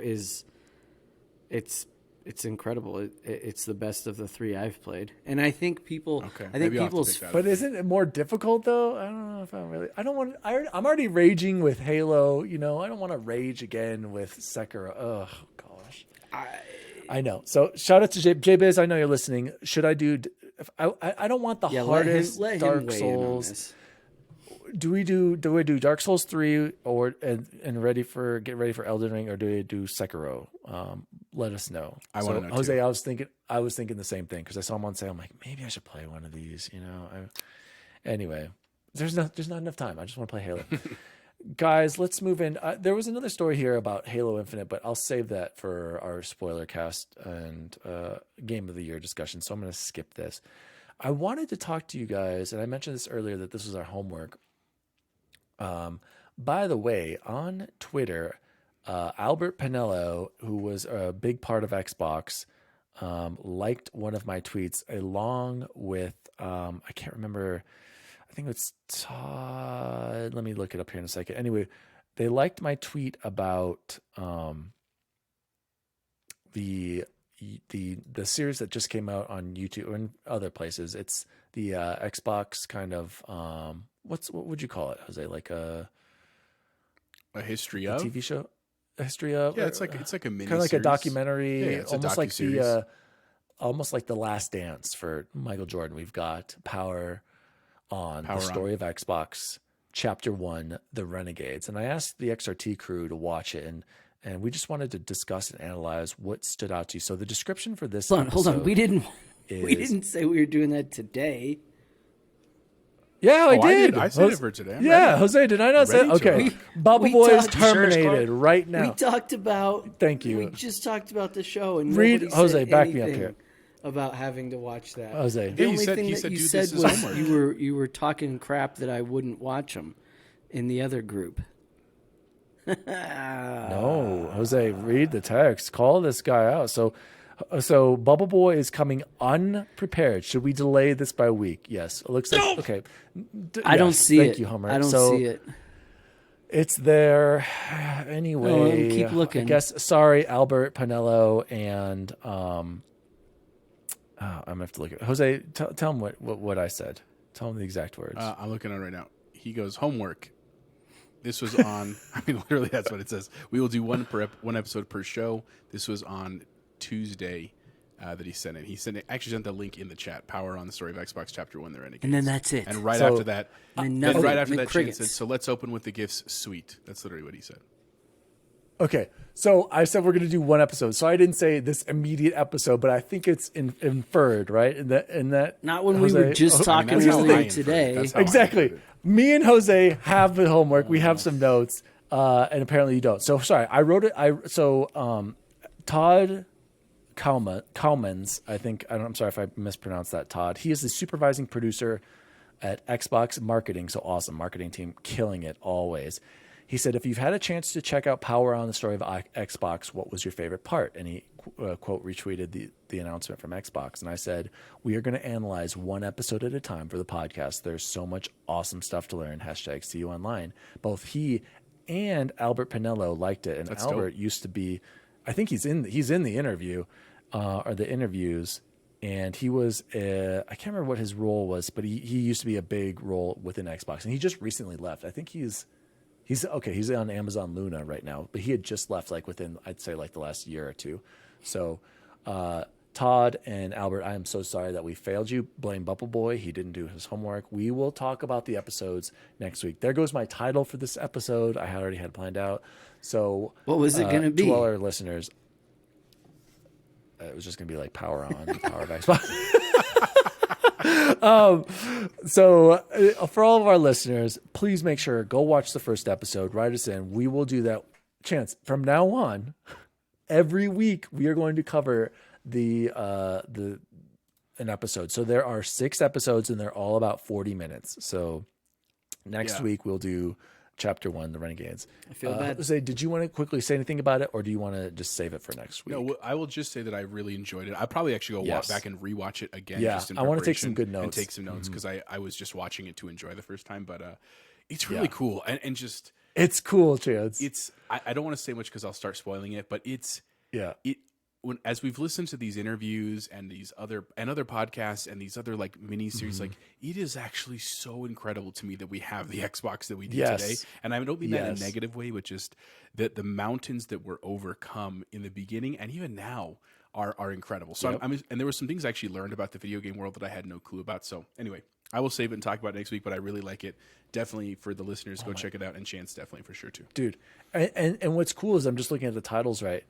Speaker 3: it's incredible. It's the best of the 3 I've played, and I think people.
Speaker 2: Okay,
Speaker 3: I think
Speaker 2: maybe I'll have to
Speaker 3: people's.
Speaker 2: pick that up.
Speaker 1: But isn't it more difficult though? I don't know if I don't want. I'm already raging with Halo. I don't want to rage again with Sekiro. Oh gosh, I know. So shout out to J Biz. I know you're listening. Should I do? I don't want the hardest
Speaker 3: let him
Speaker 1: Dark
Speaker 3: weigh in on
Speaker 1: Souls.
Speaker 3: this.
Speaker 1: Do we do Dark Souls 3 or and get ready for Elden Ring, or do we do Sekiro? Let us know.
Speaker 2: I wanna know,
Speaker 1: Jose,
Speaker 2: too.
Speaker 1: I was thinking the same thing because I saw him on sale. I'm like, maybe I should play one of these. Anyway, there's not enough time. I just want to play Halo. Guys, let's move in. There was another story here about Halo Infinite, but I'll save that for our spoiler cast and Game of the Year discussion. So I'm going to skip this. I wanted to talk to you guys, and I mentioned this earlier that this was our homework. By the way, on Twitter, Albert Pinello, who was a big part of Xbox, liked one of my tweets along with, I can't remember, I think it's Todd. Let me look it up here in a second. Anyway, they liked my tweet about the series that just came out on YouTube and other places. It's the Xbox kind of what would you call it, Jose? Like a
Speaker 2: history
Speaker 1: of
Speaker 2: of
Speaker 1: TV show, a history of.
Speaker 2: Yeah, it's like a mini,
Speaker 1: kind of like a documentary,
Speaker 2: Yeah, it's
Speaker 1: almost
Speaker 2: a
Speaker 1: like
Speaker 2: docuseries.
Speaker 1: almost like the Last Dance for Michael Jordan. We've got Power On,
Speaker 2: Power
Speaker 1: the
Speaker 2: On.
Speaker 1: story of Xbox, Chapter 1, The Renegades. And I asked the XRT crew to watch it, and we just wanted to discuss and analyze what stood out to you. So the description for this
Speaker 3: Hold on. We
Speaker 1: episode
Speaker 3: didn't say we were doing that today.
Speaker 1: Yeah, I did.
Speaker 2: I said it for today. I'm
Speaker 1: Yeah,
Speaker 2: ready.
Speaker 1: Jose, did I not say?
Speaker 2: Ready to
Speaker 1: Okay,
Speaker 2: rock.
Speaker 3: We
Speaker 1: BubbleBoy is
Speaker 3: talked-
Speaker 1: terminated right now.
Speaker 3: We talked about.
Speaker 1: Thank you.
Speaker 3: We just talked about the show and
Speaker 1: Read-
Speaker 3: nobody
Speaker 1: Jose,
Speaker 3: said
Speaker 1: back me up
Speaker 3: anything
Speaker 1: here.
Speaker 3: about having to watch that.
Speaker 1: Jose.
Speaker 3: the
Speaker 1: Yeah,
Speaker 3: only thing
Speaker 2: he
Speaker 3: that
Speaker 2: said,
Speaker 3: you
Speaker 2: "Dude,
Speaker 3: said
Speaker 2: this is
Speaker 3: was
Speaker 2: homework."
Speaker 3: you were talking crap that I wouldn't watch them in the other group.
Speaker 1: No, Jose, read the text. Call this guy out. So BubbleBoy is coming unprepared. Should we delay this by a week? Yes. It looks like okay.
Speaker 3: I don't
Speaker 1: Yes,
Speaker 3: see it.
Speaker 1: Thank you, Homer.
Speaker 3: I don't
Speaker 1: So
Speaker 3: see it.
Speaker 1: it's there anyway.
Speaker 3: No, keep looking.
Speaker 1: I guess. Sorry, Albert Pinello and I'm gonna have to look at Jose. Tell him what I said. Tell him the exact words.
Speaker 2: I'm looking at it right now. He goes, homework. This was on. I mean, literally, that's what it says. We will do one episode per show. This was on Tuesday that he sent it. Actually sent the link in the chat. Power on the story of Xbox Chapter 1. The Renegades.
Speaker 3: And then that's it.
Speaker 2: And right
Speaker 1: So-
Speaker 2: after that,
Speaker 3: And
Speaker 2: then
Speaker 3: nothing.
Speaker 2: right after
Speaker 3: And
Speaker 2: that, Shane
Speaker 3: crickets.
Speaker 2: said, "So let's open with the gifts." Sweet. That's literally what he said.
Speaker 1: Okay, so I said we're going to do one episode. So I didn't say this immediate episode, but I think it's inferred, right? In that
Speaker 3: Not when
Speaker 1: Jose,
Speaker 3: we were just talking
Speaker 2: that's
Speaker 3: about
Speaker 2: how I
Speaker 3: it
Speaker 2: inferred it.
Speaker 3: today.
Speaker 2: That's how I
Speaker 1: exactly.
Speaker 2: inferred it.
Speaker 1: Me and Jose have the homework. We have some notes, and apparently you don't. So sorry, I wrote it. Todd Kalmans, I think. I'm sorry if I mispronounced that. Todd. He is the supervising producer at Xbox Marketing. So awesome marketing team, killing it always. He said, if you've had a chance to check out Power on the story of Xbox, what was your favorite part? And he, quote, retweeted the announcement from Xbox. And I said, we are going to analyze one episode at a time for the podcast. There's so much awesome stuff to learn. # see you online. Both he and Albert Pinello liked it. And
Speaker 2: That's
Speaker 1: Albert
Speaker 2: dope.
Speaker 1: used to be, I think he's in the interview or the interviews. And he was, I can't remember what his role was, but he used to be a big role within Xbox. And he just recently left. I think he's okay. He's on Amazon Luna right now, but he had just left like within, I'd say like the last year or two. So, Todd and Albert, I am so sorry that we failed you. Blame BubbleBoy. He didn't do his homework. We will talk about the episodes next week. There goes my title for this episode. I already had planned out. So
Speaker 3: What was it gonna be?
Speaker 1: To all our listeners, it was just going to be like Power On, Power of Xbox. So for all of our listeners, please make sure, go watch the first episode, write us in. We will do that. Chance, from now on, every week we are going to cover an episode. So there are 6 episodes and they're all about 40 minutes. So next
Speaker 2: Yeah.
Speaker 1: week we'll do Chapter 1, The Renegades.
Speaker 3: I feel bad.
Speaker 1: Jose, did you want to quickly say anything about it, or do you want to just save it for next week?
Speaker 2: No, I will just say that I really enjoyed it. I'll probably actually go
Speaker 1: Yes.
Speaker 2: back and rewatch it again.
Speaker 1: Yeah,
Speaker 2: just in
Speaker 1: I wanna take some
Speaker 2: preparation
Speaker 1: good
Speaker 2: and
Speaker 1: notes.
Speaker 2: take some notes because I was just watching it to enjoy the first time. But it's really cool and just
Speaker 1: It's cool, Chance.
Speaker 2: it's. I don't want to say much because I'll start spoiling it. But it's
Speaker 1: Yeah.
Speaker 2: as we've listened to these interviews and these other podcasts and these other like mini series, like it is actually so incredible to me that we have the Xbox that we do
Speaker 1: Yes.
Speaker 2: today. And I don't mean that in
Speaker 1: Yes.
Speaker 2: a negative way, but just that the mountains that were overcome in the beginning and even now are incredible. So
Speaker 1: Yep.
Speaker 2: and there were some things I actually learned about the video game world that I had no clue about. So anyway, I will save it and talk about it next week, but I really like it. Definitely for the listeners, go check it out, and Chance definitely for sure too.
Speaker 1: Dude. And what's cool is I'm just looking at the titles, right?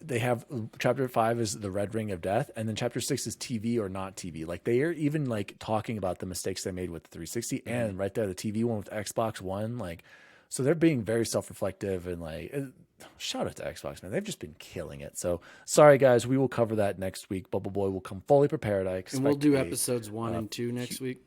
Speaker 1: They have chapter 5 is the Red Ring of Death, and then chapter 6 is TV or not TV. Like they are even like talking about the mistakes they made with the 360 and right there the TV one with Xbox One. Like, so they're being very self-reflective and like, shout out to Xbox, man. They've just been killing it. So sorry guys, we will cover that next week. BubbleBoy will come fully prepared. I expect.
Speaker 3: And we'll do episodes 1 and 2 next week.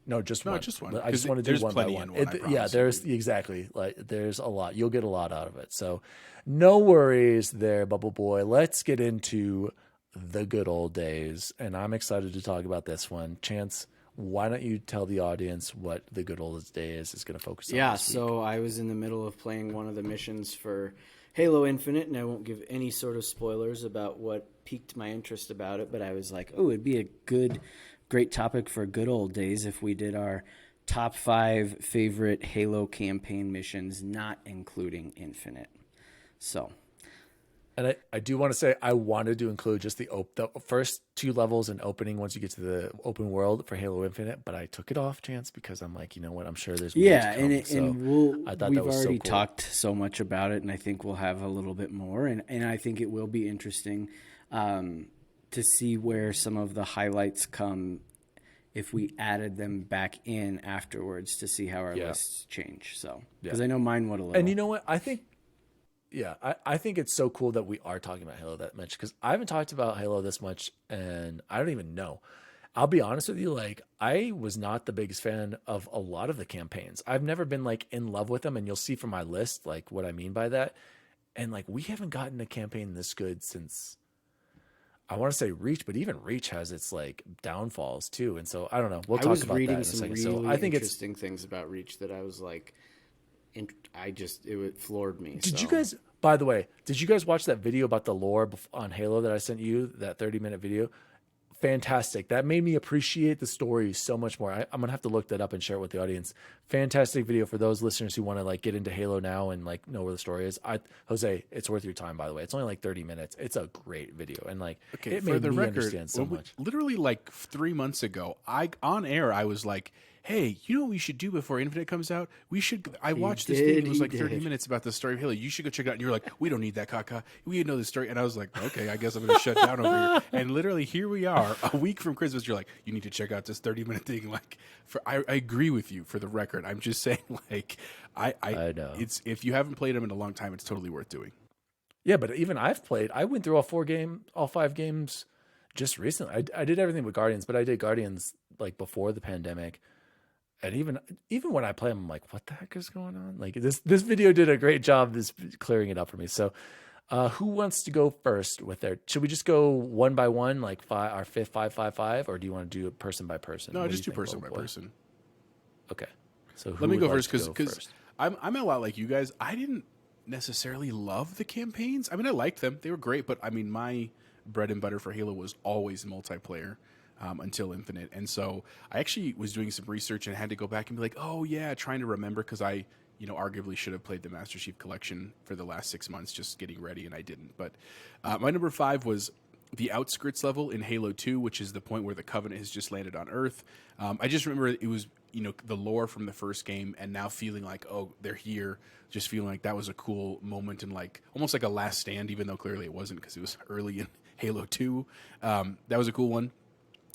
Speaker 1: No, just one.
Speaker 2: just one.
Speaker 1: I just
Speaker 2: 'Cause
Speaker 1: want to do
Speaker 2: there's
Speaker 1: one by
Speaker 2: plenty
Speaker 1: one.
Speaker 2: in one, I
Speaker 1: Yeah,
Speaker 2: promise.
Speaker 1: there's exactly like there's a lot. You'll get a lot out of it. So no worries there, BubbleBoy. Let's get into the good old days, and I'm excited to talk about this one. Chance, why don't you tell the audience what the good old days is going to focus on?
Speaker 3: Yeah,
Speaker 1: this week?
Speaker 3: so I was in the middle of playing one of the missions for Halo Infinite, and I won't give any sort of spoilers about what piqued my interest about it, but I was like, oh, it'd be a great topic for good old days if we did our top 5 favorite Halo campaign missions, not including Infinite. So,
Speaker 1: And I do want to say I wanted to include just the first 2 levels and opening once you get to the open world for Halo Infinite, but I took it off, Chance, because I'm like, you know what? I'm sure there's more to come.
Speaker 3: we've already talked so much about it, and I think we'll have a little bit more, and I think it will be interesting to see where some of the highlights come if we added them back in afterwards to see how our lists change. So, because I know mine would a little.
Speaker 1: And you know what? I think it's so cool that we are talking about Halo that much, because I haven't talked about Halo this much, and I don't even know. I'll be honest with you, like, I was not the biggest fan of a lot of the campaigns. I've never been like in love with them, and you'll see from my list like what I mean by that. And like, we haven't gotten a campaign this good since, I want to say Reach, but even Reach has its like downfalls too. And so I don't know. We'll talk about that in a second.
Speaker 3: Really
Speaker 1: so I think
Speaker 3: interesting things about Reach that I was like, it floored me.
Speaker 1: Did you guys, by the way, did you guys watch that video about the lore on Halo that I sent you, that 30-minute video? Fantastic. That made me appreciate the story so much more. I'm going to have to look that up and share it with the audience. Fantastic video for those listeners who want to like get into Halo now and like know where the story is. Jose, it's worth your time, by the way. It's only like 30 minutes. It's a great video. And like, it made me understand so much.
Speaker 2: Literally like 3 months ago, on air, I was like, hey, you know what we should do before Infinite comes out? I watched this thing. It was like 30 minutes about the story of Halo. You should go check it out. And you were like, we don't need that, Kaka. We know the story. And I was like, okay, I guess I'm going to shut down over here. And literally, here we are, a week from Christmas. You're like, you need to check out this 30-minute thing. Like, I agree with you. For the record, I'm just saying, like, I know. If you haven't played them in a long time, it's totally worth doing.
Speaker 1: Yeah, but even I went through all 5 games just recently. I did everything with Guardians, but I did Guardians like before the pandemic. And even when I play them, I'm like, what the heck is going on? Like this video did a great job clearing it up for me. So who wants to go first with should we just go one by one, like our fifth 5, or do you want to do it person by person?
Speaker 2: No, just do person by person.
Speaker 1: Okay. So
Speaker 2: let me go first because I'm a lot like you guys. I didn't necessarily love the campaigns. I mean, I liked them. They were great, but I mean, my bread and butter for Halo was always multiplayer. Until Infinite. And so I actually was doing some research and had to go back and be like, oh yeah, trying to remember, because I, arguably should have played the Master Chief Collection for the last 6 months just getting ready, and I didn't. But my number 5 was the Outskirts level in Halo 2, which is the point where the Covenant has just landed on Earth. I just remember it was, the lore from the first game, and now feeling like, oh, they're here, just feeling like that was a cool moment and like almost like a last stand, even though clearly it wasn't because it was early in Halo 2. That was a cool one.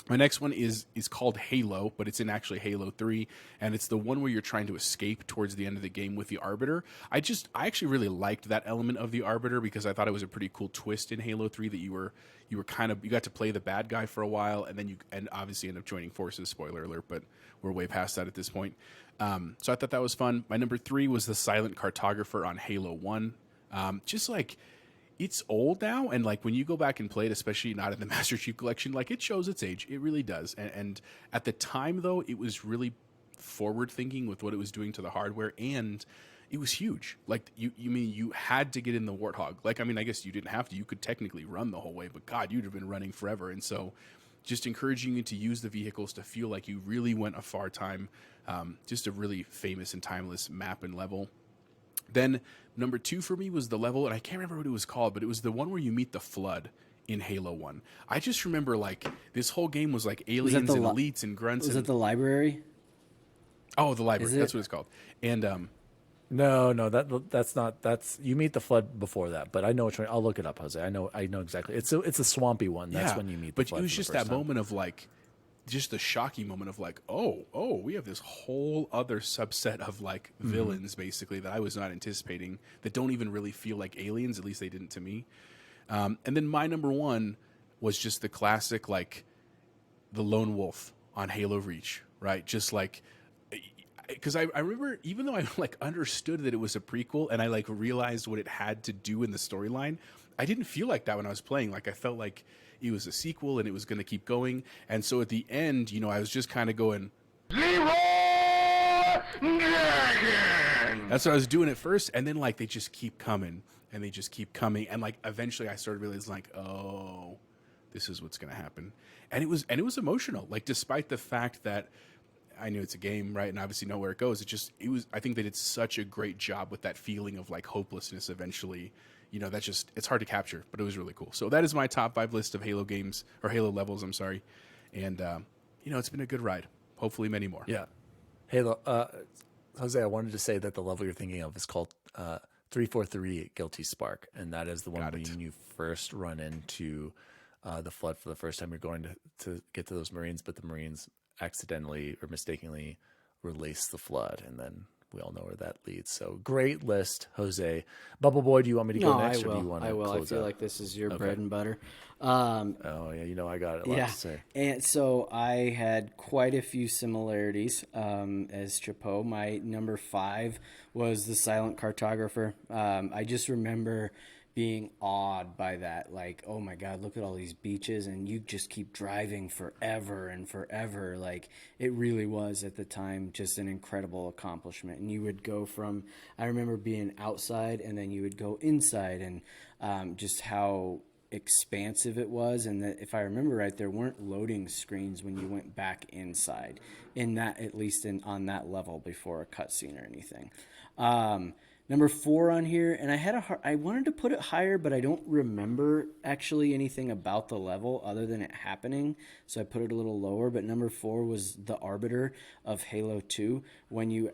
Speaker 2: My next one is called Halo, but it's in actually Halo 3, and it's the one where you're trying to escape towards the end of the game with the Arbiter. I actually really liked that element of the Arbiter because I thought it was a pretty cool twist in Halo 3 that you got to play the bad guy for a while, and then you obviously end up joining forces. Spoiler alert, but we're way past that at this point. So I thought that was fun. My number 3 was the Silent Cartographer on Halo 1. Just like, it's old now, and like when you go back and play it, especially not in the Master Chief Collection, like it shows its age. It really does. And at the time, though, it was really forward thinking with what it was doing to the hardware, and it was huge. Like you had to get in the Warthog. Like, I mean, I guess you didn't have to. You could technically run the whole way, but God, you'd have been running forever. And so, just encouraging you to use the vehicles to feel like you really went a far time. Just a really famous and timeless map and level. Then number 2 for me was the level, and I can't remember what it was called, but it was the one where you meet the Flood in Halo 1. I just remember like this whole game was like aliens and elites and grunts.
Speaker 3: Was it the library?
Speaker 2: Oh, the library. That's what it's called. And
Speaker 1: no, that's you meet the Flood before that, but I know which one. I'll look it up, Jose. I know exactly. It's a swampy one. That's when you meet the Flood.
Speaker 2: But it was just that moment of like, just the shocking moment of like, oh, we have this whole other subset of like villains basically that I was not anticipating, that don't even really feel like aliens. At least they didn't to me. And then my number 1 was just the classic, like the Lone Wolf on Halo Reach, right? Just like, because I remember, even though I like understood that it was a prequel and I like realized what it had to do in the storyline, I didn't feel like that when I was playing. Like I felt like it was a sequel and it was going to keep going. And so at the end, I was just kind of going, Leroy Dragon! That's what I was doing at first, and then like they just keep coming, and they just keep coming, and like eventually I started realizing like, oh, this is what's gonna happen, and it was emotional. Like despite the fact that I knew it's a game, right, and obviously know where it goes. It was. I think they did such a great job with that feeling of like hopelessness. Eventually, that's just it's hard to capture, but it was really cool. So that is my top 5 list of Halo games or Halo levels. I'm sorry, and it's been a good ride. Hopefully, many more.
Speaker 1: Yeah. Halo. Jose, I wanted to say that the level you're thinking of is called 343 Guilty Spark, and that is the one when you first run into the flood for the first time. You're going to get to those Marines, but the Marines accidentally or mistakenly release the flood, and then we all know where that leads. So great list, Jose. BubbleBoy, do you want me to go next, or do you want to close out?
Speaker 3: I feel like this is your bread and butter.
Speaker 1: Oh yeah, I got a lot to say.
Speaker 3: And so I had quite a few similarities as Chapeau. My number 5 was the Silent Cartographer. I just remember being awed by that, like, oh my god, look at all these beaches, and you just keep driving forever and forever. Like, it really was at the time just an incredible accomplishment. And you would go from, I remember being outside, and then you would go inside, and just how expansive it was. And that, if I remember right, there weren't loading screens when you went back inside, in that, at least on that level, before a cutscene or anything. Number 4 on here, and I wanted to put it higher, but I don't remember actually anything about the level other than it happening, so I put it a little lower. But number 4 was the Arbiter of Halo 2,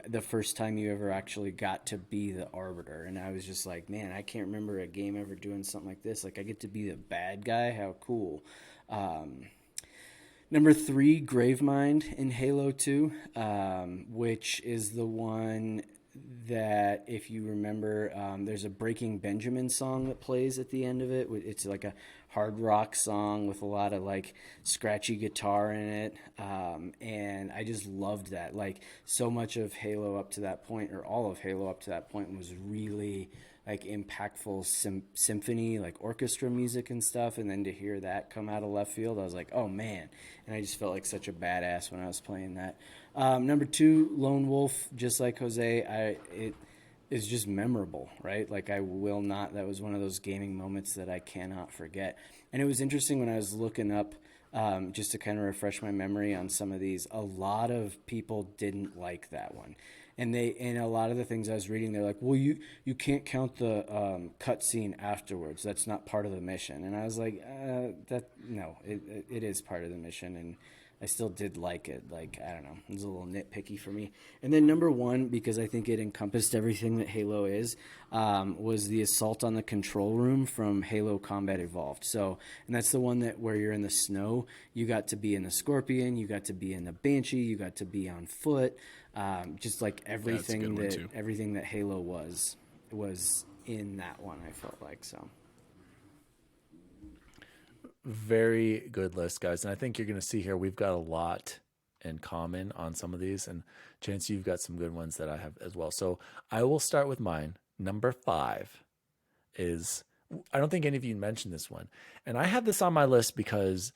Speaker 3: the first time you ever actually got to be the Arbiter, and I was just like, man, I can't remember a game ever doing something like this. Like, I get to be the bad guy, how cool. Number 3, Gravemind in Halo 2, which is the one that, if you remember, there's a Breaking Benjamin song that plays at the end of it. It's like a hard rock song with a lot of like scratchy guitar in it, and I just loved that. Like, so much of Halo up to that point, or all of Halo up to that point, was really like impactful symphony, like orchestra music and stuff, and then to hear that come out of left field, I was like, oh man. And I just felt like such a badass when I was playing that. Number 2, Lone Wolf, just like Jose, it is just memorable, right? Like, that was one of those gaming moments that I cannot forget. And it was interesting when I was looking up, just to kind of refresh my memory on some of these, a lot of people didn't like that one. And a lot of the things I was reading, they're like, well, you can't count the cutscene afterwards. That's not part of the mission. And I was like, no, it is part of the mission. And I still did like it. Like, I don't know, it was a little nitpicky for me. And then number 1, because I think it encompassed everything that Halo is, was the assault on the control room from Halo Combat Evolved. So, and that's the one where you're in the snow. You got to be in the Scorpion, you got to be in the Banshee, you got to be on foot. Just like everything that Halo was in that one, I felt like. So
Speaker 1: very good list, guys. And I think you're going to see here we've got a lot in common on some of these, and Chance, you've got some good ones that I have as well. So I will start with mine. Number 5 is, I don't think any of you mentioned this one, and I have this on my list because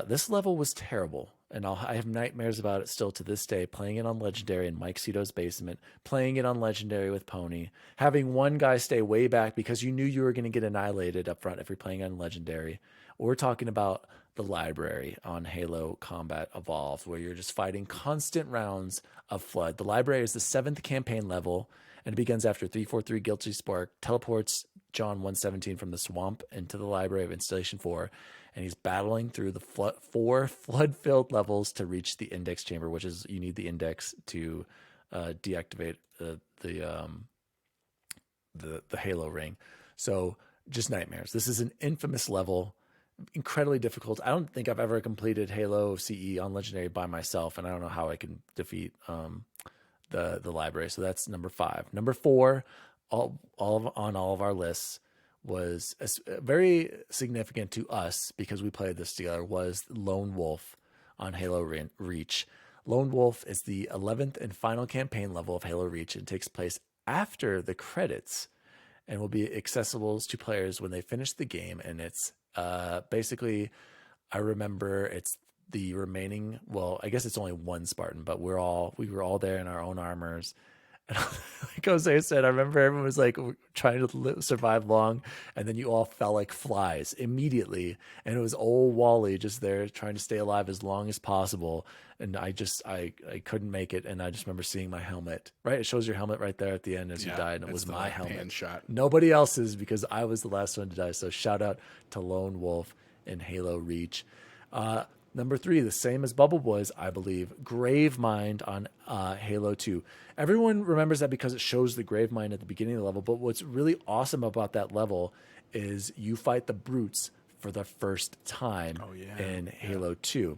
Speaker 1: this level was terrible, and I have nightmares about it still to this day, playing it on Legendary in Mike Cito's basement, playing it on Legendary with Pony, having one guy stay way back because you knew you were going to get annihilated up front if you're playing on Legendary. We're talking about the library on Halo Combat Evolved, where you're just fighting constant rounds of Flood. The library is the 7th campaign level, and it begins after 343 Guilty Spark teleports John 117 from the swamp into the library of Installation 4, and he's battling through the 4 flood-filled levels to reach the index chamber, which is, you need the index to deactivate the Halo ring. So just nightmares. This is an infamous level, incredibly difficult. I don't think I've ever completed Halo CE on Legendary by myself, and I don't know how I can defeat the library. So that's number 5. Number 4, on all of our lists, was very significant to us because we played this together, was Lone Wolf on Halo Reach. Lone Wolf is the 11th and final campaign level of Halo Reach and takes place after the credits and will be accessible to players when they finish the game. And it's basically, I remember it's the remaining, well, I guess it's only one Spartan, but we were all there in our own armors, And like Jose said, I remember everyone was like trying to survive long, and then you all fell like flies immediately. And it was old Wally just there trying to stay alive as long as possible. And I couldn't make it. And I just remember seeing my helmet, right? It shows your helmet right there at the end as you died. And it was my helmet.
Speaker 2: Shot.
Speaker 1: Nobody else's, because I was the last one to die. So shout out to Lone Wolf in Halo Reach. Number 3, the same as BubbleBoy's, I believe, Gravemind on Halo 2. Everyone remembers that because it shows the Gravemind at the beginning of the level, but what's really awesome about that level is you fight the brutes for the first time in Halo 2.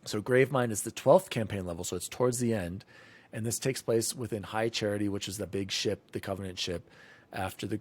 Speaker 1: So Gravemind is the 12th campaign level, so it's towards the end, and this takes place within High Charity, which is the big ship, the Covenant ship, after the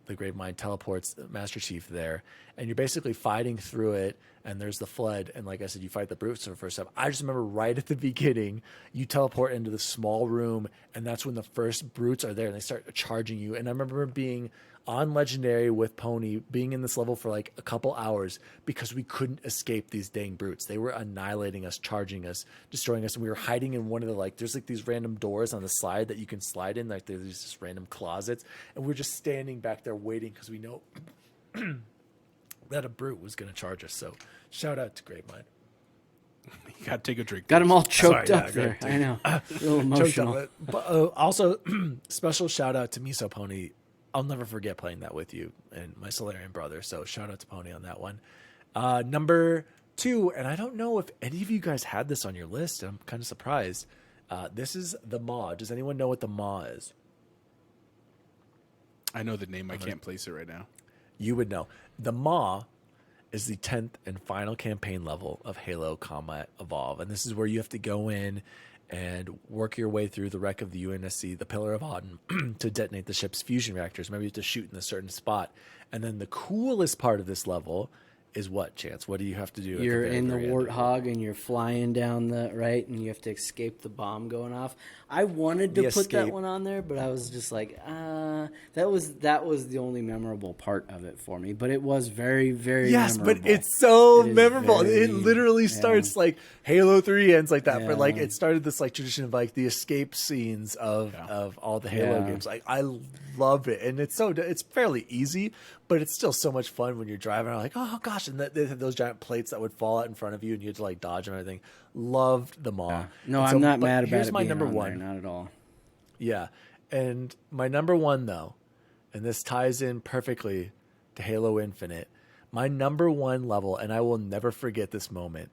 Speaker 1: Gravemind teleports Master Chief there, and you're basically fighting through it, and there's the flood, and like I said, you fight the brutes for the first time. I just remember right at the beginning, you teleport into the small room, and that's when the first brutes are there, and they start charging you. And I remember being on Legendary with Pony, being in this level for like a couple hours because we couldn't escape these dang brutes. They were annihilating us, charging us, destroying us, and we were hiding in one of the, like, there's like these random doors on the slide that you can slide in, like there's just random closets, and we're just standing back there waiting because we know that a brute was going to charge us. So shout out to Gravemind.
Speaker 2: You got to take a drink.
Speaker 3: Got them all choked
Speaker 1: Sorry,
Speaker 3: up there. I know. A little emotional.
Speaker 1: But also, special shout out to Miso Pony. I'll never forget playing that with you and my Solarian brother. So shout out to Pony on that one. Number 2, and I don't know if any of you guys had this on your list. I'm kind of surprised. This is the Maw. Does anyone know what the Maw is?
Speaker 2: I know the name. I can't place it right now.
Speaker 1: You would know. The Maw is the 10th and final campaign level of Halo Combat Evolve. And this is where you have to go in and work your way through the wreck of the UNSC, the Pillar of Auden, to detonate the ship's fusion reactors. Remember, you have to shoot in a certain spot. And then the coolest part of this level is what, Chance? What do you have to do?
Speaker 3: You're in the Warthog and you're flying down the right, and you have to escape the bomb going off. I wanted to put that one on there, but I was just like, that was the only memorable part of it for me. But it was very, very memorable.
Speaker 1: But it's so memorable. It literally starts like Halo 3 ends like that.
Speaker 3: Yeah.
Speaker 1: But like it started this like tradition of like the escape scenes of all the Halo games. Like I love it, and it's fairly easy, but it's still so much fun when you're driving around like, oh gosh, and they had those giant plates that would fall out in front of you, and you had to like dodge and everything. Loved them all.
Speaker 3: Yeah. No, I'm not mad about
Speaker 1: here's
Speaker 3: it
Speaker 1: my
Speaker 3: being
Speaker 1: number
Speaker 3: on
Speaker 1: one.
Speaker 3: there, not at all.
Speaker 1: Yeah, and my number 1 though, and this ties in perfectly to Halo Infinite. My number 1 level, and I will never forget this moment.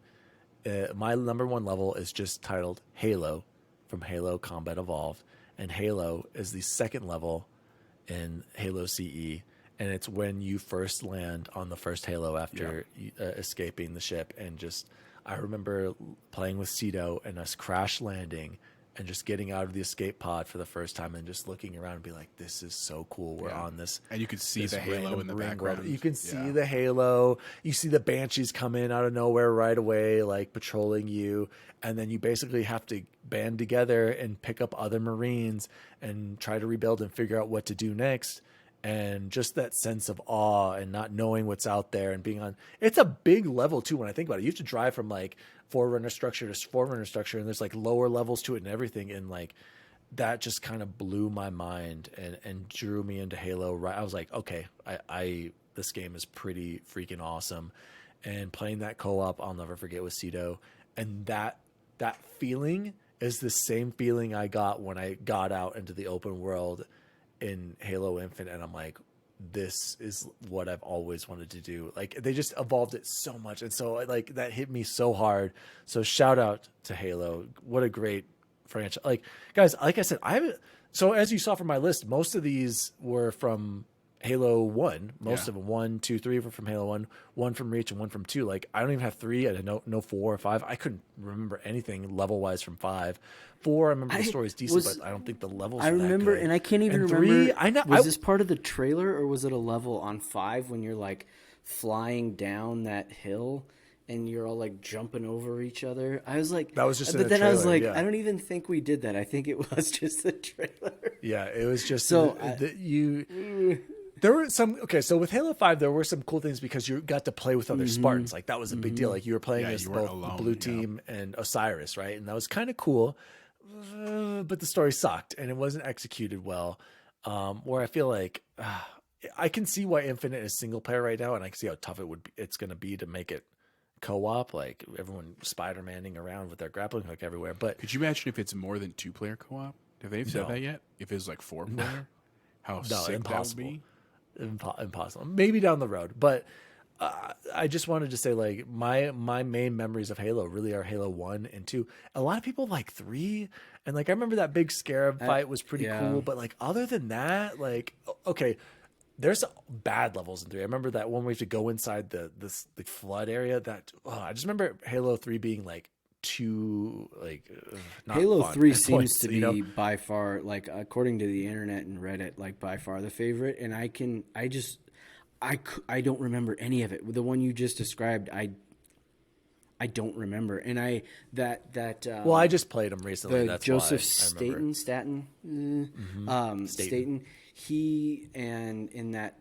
Speaker 1: My number 1 level is just titled Halo from Halo Combat Evolved, and Halo is the second level in Halo CE, and it's when you first land on the first Halo after escaping the ship. And just I remember playing with Cedo and us crash landing and just getting out of the escape pod for the first time and just looking around and be like, this is so cool. We're on this.
Speaker 2: And you could see the Halo in the background.
Speaker 1: World. You can see the Halo. You see the Banshees come in out of nowhere right away, like patrolling you. And then you basically have to band together and pick up other Marines and try to rebuild and figure out what to do next. And just that sense of awe and not knowing what's out there and being on. It's a big level too when I think about it. You have to drive from like Forerunner structure to Forerunner structure, and there's like lower levels to it and everything. And like that just kind of blew my mind and drew me into Halo. Right, I was like, okay, this game is pretty freaking awesome. And playing that co-op, I'll never forget with Cedo. And that feeling is the same feeling I got when I got out into the open world in Halo Infinite, and I'm like, this is what I've always wanted to do. Like they just evolved it so much, and so like that hit me so hard. So shout out to Halo. What a great franchise. Like guys, like I said, so as you saw from my list, most of these were from Halo 1. Most of them, 1, 2, 3 were from Halo 1, 1 from Reach, and 1 from 2. Like I don't even have 3. I didn't know 4 or 5. I couldn't remember anything level wise from 5. 4, I remember the story's decent, but I don't think the levels.
Speaker 3: I remember, and I can't even remember.
Speaker 1: 3,
Speaker 3: was this part of the trailer, or was it a level on 5 when you're like flying down that hill and you're all like jumping over each other? I was like,
Speaker 1: that was just.
Speaker 3: But then I was like,
Speaker 1: yeah.
Speaker 3: I don't even think we did that. I think it was just the trailer.
Speaker 1: Yeah, it was just
Speaker 3: so
Speaker 1: There were some so with Halo 5 there were some cool things because you got to play with other Spartans. Like that was a big deal. Like you were playing as both the blue team and Osiris, right? And that was kind of cool. but the story sucked and it wasn't executed well. Where I feel like I can see why Infinite is single player right now, and I can see how tough it's going to be to make it co-op, like everyone Spider-Manning around with their grappling hook everywhere. But
Speaker 2: could you imagine if it's more than 2-player co-op? Have they said that yet? If it's like 4-player, how sick
Speaker 1: impossible.
Speaker 2: that would be?
Speaker 1: Impossible. Maybe down the road, but I just wanted to say, like, my main memories of Halo really are Halo 1 and 2. A lot of people like 3, and like I remember that big Scarab fight was pretty cool, but like other than that, like, okay, there's bad levels in 3. I remember that one where we have to go inside the flood area. That I just remember Halo 3 being like too like not
Speaker 3: Halo
Speaker 1: fun
Speaker 3: 3
Speaker 1: at
Speaker 3: seems
Speaker 1: points,
Speaker 3: to be by far, like, according to the internet and Reddit, like by far the favorite. And I don't remember any of it. The one you just described, I don't remember. And I
Speaker 1: just played them recently. That's
Speaker 3: Joseph
Speaker 1: why I remember.
Speaker 3: Staten. He, and in that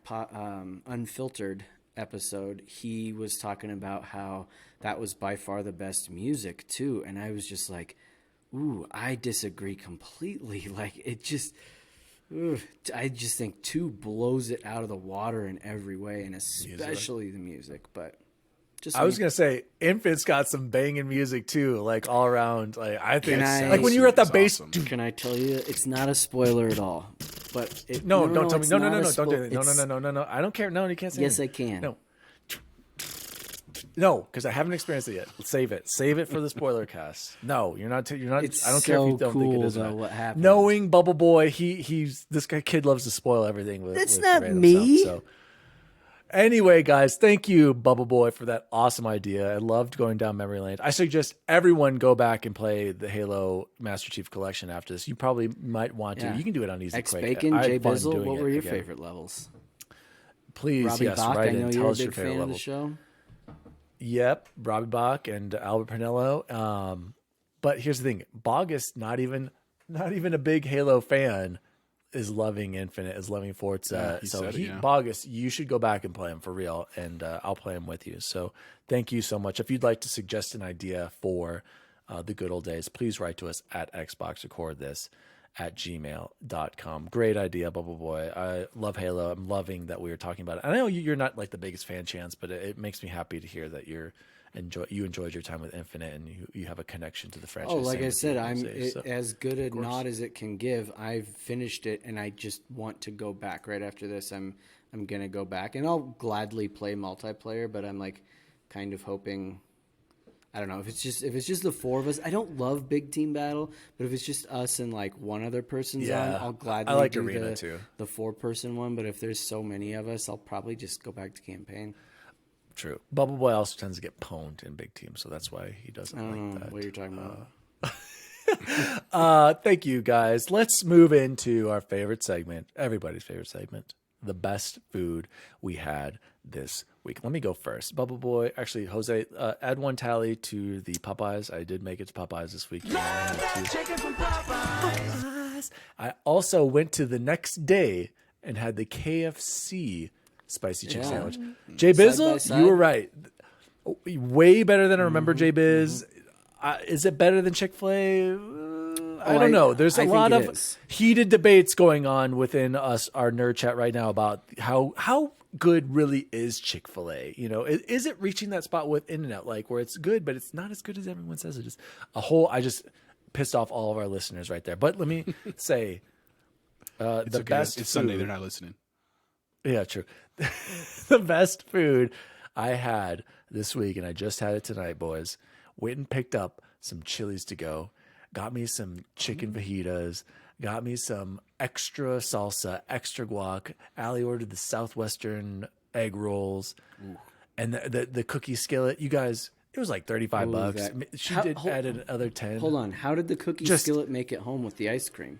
Speaker 3: Unfiltered episode, he was talking about how that was by far the best music too. And I was just like, ooh, I disagree completely. Like, it just, I just think 2 blows it out of the water in every way, and especially the music. But
Speaker 1: I was gonna say, Infinite's got some banging music too, like all around. Like I think,
Speaker 3: like
Speaker 1: when you were at that base.
Speaker 2: Awesome.
Speaker 3: Can I tell you? It's not a spoiler at all. But
Speaker 1: don't tell me. No, don't do it. No. I don't care. No, you can't say.
Speaker 3: Yes,
Speaker 1: anything.
Speaker 3: I can.
Speaker 1: No, because I haven't experienced it yet. Save it for the spoiler cast. No, you're not.
Speaker 3: It's
Speaker 1: I don't care if you don't think it is.
Speaker 3: Though, what happened?
Speaker 1: Knowing BubbleBoy, he's this kid loves to spoil everything.
Speaker 3: That's
Speaker 1: with
Speaker 3: not
Speaker 1: random
Speaker 3: me.
Speaker 1: Stuff, so. Anyway, guys, thank you, BubbleBoy, for that awesome idea. I loved going down memory lane. I suggest everyone go back and play the Halo Master Chief Collection after this. You probably might want to.
Speaker 3: Yeah.
Speaker 1: You can do it on Easy Quick.
Speaker 3: Xbacongamn, Jay Bizzle, what were your favorite levels?
Speaker 1: Please,
Speaker 3: Robbie
Speaker 1: yes,
Speaker 3: Bach,
Speaker 1: write
Speaker 3: I know
Speaker 1: in.
Speaker 3: you're
Speaker 1: Tell
Speaker 3: a
Speaker 1: us your
Speaker 3: big
Speaker 1: favorite
Speaker 3: fan of
Speaker 1: level.
Speaker 3: the show.
Speaker 1: Yep, Robbie Bach and Albert Pernello. But here's the thing: Bogus, not even a big Halo fan, is loving Infinite, is loving Forza. Bogus, you should go back and play him for real, and I'll play him with you. So thank you so much. If you'd like to suggest an idea for the good old days, please write to us at xboxrecordthis@gmail.com. Great idea, BubbleBoy. I love Halo. I'm loving that we were talking about it. I know you're not like the biggest fan, Chance, but it makes me happy to hear that you enjoyed your time with Infinite and you have a connection to the franchise.
Speaker 3: Oh, like I said,
Speaker 1: so,
Speaker 3: as good a nod as it can give. I've finished it, and I just want to go back right after this. I'm gonna go back, and I'll gladly play multiplayer. But I'm like kind of hoping. I don't know if it's just the 4 of us. I don't love big team battle, but if it's just us and like one other person's on, I'll gladly do
Speaker 1: Arena too.
Speaker 3: The 4-person one. But if there's so many of us, I'll probably just go back to campaign.
Speaker 1: True. BubbleBoy also tends to get pwned in big teams, so that's why he doesn't
Speaker 3: I don't
Speaker 1: like
Speaker 3: know
Speaker 1: that.
Speaker 3: what you're talking about.
Speaker 1: Thank you, guys. Let's move into our favorite segment, everybody's favorite segment, the best food we had this week. Let me go first. BubbleBoy, actually, Jose, add 1 tally to the Popeyes. I did make it to Popeyes this week. Popeyes. I also went to the next day and had the KFC spicy chicken sandwich. Jay Bizzle, you were right. Way better than I remember, Jay Biz. Is it better than Chick-fil-A? I don't know. There's a lot of heated debates going on within our nerd chat right now about how good really is Chick-fil-A. You know, is it reaching that spot with In-N-Out, like where it's good, but it's not as good as everyone says it is? I just pissed off all of our listeners right there. But let me say, the best.
Speaker 2: It's Sunday. They're not listening.
Speaker 1: Yeah, true. The best food I had this week, and I just had it tonight, boys. Went and picked up some Chili's to go. Got me some chicken fajitas. Got me some extra salsa, extra guac. Allie ordered the Southwestern egg rolls. Ooh. And the cookie skillet. You guys, it was like $35. She did add another 10.
Speaker 3: Hold on. How did the cookie skillet make it home with the ice cream?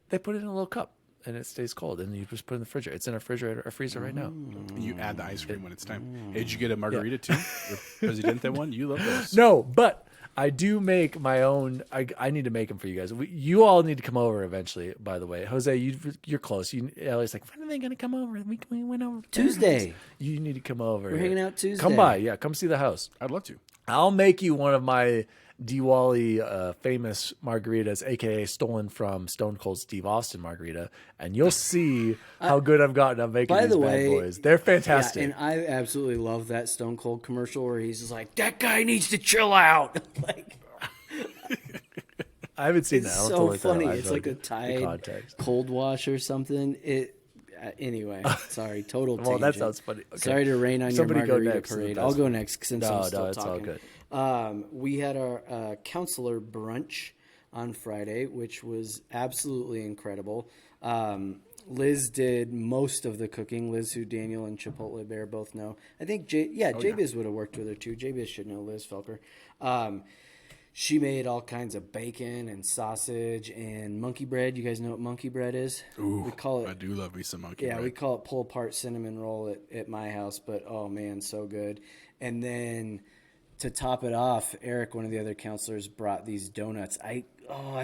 Speaker 1: They put it in a little cup. And it stays cold, and you just put it in the refrigerator. It's in our refrigerator, our freezer right now.
Speaker 2: You add the ice cream when it's time. Hey, did you get a margarita too? The Presidente one? You love those.
Speaker 1: No, but I do make my own. I need to make them for you guys. You all need to come over eventually. By the way, Jose, you're close. Ellie's like, when are they going to come over? We went over
Speaker 3: Tuesday.
Speaker 1: You need to come over.
Speaker 3: We're hanging out Tuesday.
Speaker 1: Come by, yeah. Come see the house.
Speaker 2: I'd love to.
Speaker 1: I'll make you one of my DaddyDWALLY famous margaritas, aka stolen from Stone Cold Steve Austin margarita, and you'll see how good I've gotten at making
Speaker 3: By
Speaker 1: these
Speaker 3: the
Speaker 1: bad
Speaker 3: way,
Speaker 1: boys. They're fantastic.
Speaker 3: Yeah, and I absolutely love that Stone Cold commercial where he's just like, "That guy needs to chill out." Like,
Speaker 1: I haven't seen
Speaker 3: it's
Speaker 1: that. I'll have to
Speaker 3: so
Speaker 1: look that up.
Speaker 3: funny.
Speaker 1: I
Speaker 3: It's
Speaker 1: feel
Speaker 3: like a
Speaker 1: the
Speaker 3: Tide
Speaker 1: context.
Speaker 3: cold wash or something. Anyway, sorry, total
Speaker 1: Well, that
Speaker 3: tangent.
Speaker 1: sounds funny. Okay.
Speaker 3: Sorry to rain on
Speaker 1: Somebody
Speaker 3: your
Speaker 1: go
Speaker 3: margarita
Speaker 1: next, and
Speaker 3: parade.
Speaker 1: that's
Speaker 3: I'll go
Speaker 1: fine.
Speaker 3: next since
Speaker 1: No,
Speaker 3: I'm still
Speaker 1: it's all
Speaker 3: talking.
Speaker 1: good.
Speaker 3: We had our counselor brunch on Friday, which was absolutely incredible. Liz did most of the cooking. Liz, who Daniel and Chipotle Bear both know. I think J-Biz would have worked with her too. J-Biz should know Liz Felker. She made all kinds of bacon and sausage and monkey bread. You guys know what monkey bread is?
Speaker 2: Ooh,
Speaker 3: We call it.
Speaker 2: I do love me some monkey
Speaker 3: Yeah,
Speaker 2: bread.
Speaker 3: we call it pull apart cinnamon roll at my house, but oh man, so good. And then to top it off, Eric, one of the other counselors, brought these donuts. I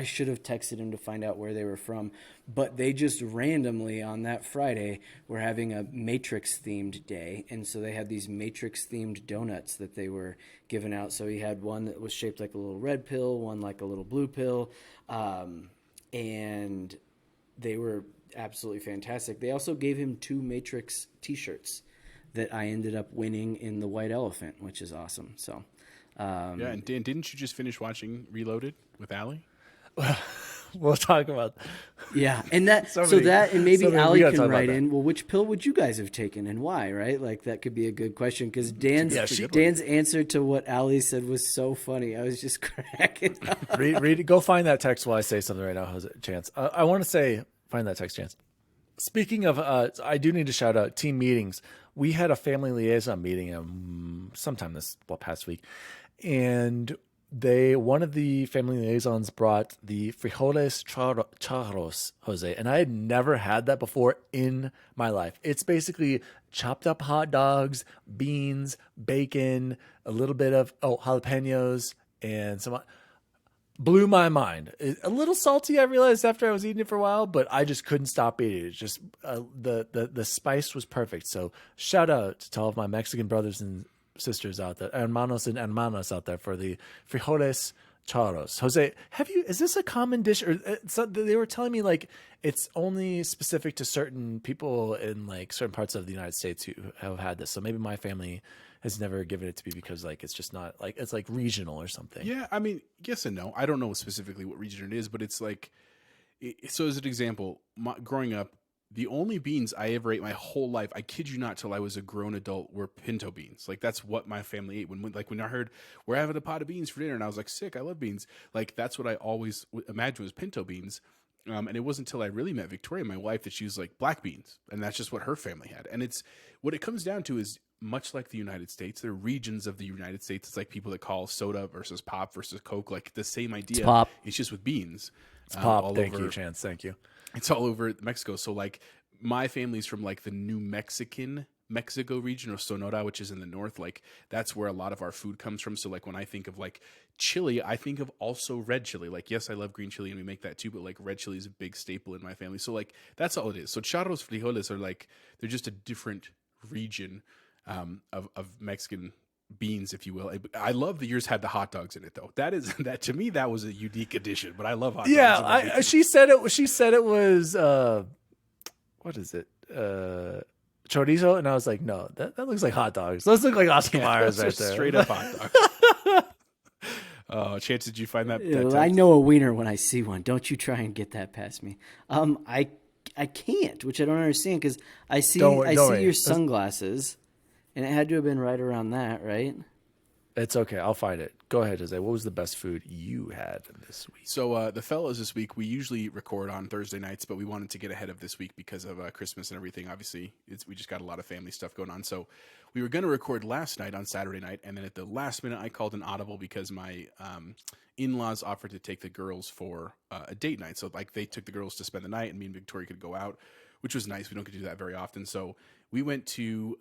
Speaker 3: should have texted him to find out where they were from, but they just randomly on that Friday were having a Matrix themed day, and so they had these Matrix themed donuts that they were giving out. So he had one that was shaped like a little red pill, one like a little blue pill, and they were absolutely fantastic. They also gave him 2 Matrix t-shirts that I ended up winning in the White Elephant, which is awesome. So,
Speaker 2: yeah, and Dan, didn't you just finish watching Reloaded with Allie?
Speaker 1: We'll talk about.
Speaker 3: yeah, and that
Speaker 1: Somebody-
Speaker 3: and maybe
Speaker 1: somebody- we
Speaker 3: Allie
Speaker 1: gotta
Speaker 3: can
Speaker 1: talk about
Speaker 3: write
Speaker 1: that.
Speaker 3: in. Well, which pill would you guys have taken and why? Right, like that could be a good question because Dan's
Speaker 1: Yeah, she-
Speaker 3: Dan's answer to what Allie said was so funny. I was just cracking up.
Speaker 1: read it. Go find that text while I say something right now. How's it, Chance? I want to say, find that text, Chance. Speaking of, I do need to shout out team meetings. We had a family liaison meeting sometime this past week, and one of the family liaisons brought the frijoles charros, Jose, and I had never had that before in my life. It's basically chopped up hot dogs, beans, bacon, a little bit of jalapenos, and some. Blew my mind. A little salty, I realized after I was eating it for a while, but I just couldn't stop eating it. It's just the spice was perfect. So shout out to all of my Mexican brothers and sisters out there, hermanos and hermanas out there, for the frijoles charros. Jose, is this a common dish? Or they were telling me like it's only specific to certain people in like certain parts of the United States who have had this. So maybe my family has never given it to me because like it's just not like it's like regional or something.
Speaker 2: Yeah, I mean, yes and no. I don't know specifically what region it is, but it's like, so as an example, growing up, the only beans I ever ate my whole life, I kid you not, till I was a grown adult, were pinto beans. Like that's what my family ate. When I heard we're having a pot of beans for dinner, and I was like, sick, I love beans. Like that's what I always imagined was pinto beans. And it wasn't until I really met Victoria, my wife, that she was like black beans, and that's just what her family had. And it's what it comes down to is, much like the United States, there are regions of the United States. It's like people that call soda versus pop versus Coke, like the same idea.
Speaker 3: It's pop.
Speaker 2: It's just with beans.
Speaker 1: It's pop.
Speaker 2: all
Speaker 1: Thank
Speaker 2: over-
Speaker 1: you, Chance. Thank you.
Speaker 2: It's all over Mexico. So like my family's from like the New Mexico region, or Sonora, which is in the north. Like that's where a lot of our food comes from. So like when I think of like chili, I think of also red chili. Like, yes, I love green chili and we make that too, but like red chili is a big staple in my family. So like that's all it is. So charros frijoles are like, they're just a different region of Mexican beans, if you will. I love that yours had the hot dogs in it, though. That to me, that was a unique addition. But I love hot dogs.
Speaker 1: Yeah, she said it was what is it? Chorizo, and I was like, no, that looks like hot dogs. Those look like Oscar Myers right there.
Speaker 2: Straight up hot dog. Chance, did you find that?
Speaker 3: I
Speaker 2: text?
Speaker 3: know a wiener when I see one. Don't you try and get that past me. I can't, which I don't understand because I see
Speaker 1: Don't worry.
Speaker 3: your sunglasses, and it had to have been right around that, right?
Speaker 1: It's okay. I'll find it. Go ahead, Jose. What was the best food you had this week?
Speaker 2: So the fellas this week, we usually record on Thursday nights, but we wanted to get ahead of this week because of Christmas and everything. Obviously, we just got a lot of family stuff going on. So we were going to record last night on Saturday night, and then at the last minute, I called an audible because my in-laws offered to take the girls for a date night. So like they took the girls to spend the night, and me and Victoria could go out, which was nice. We don't get to do that very often. So we went to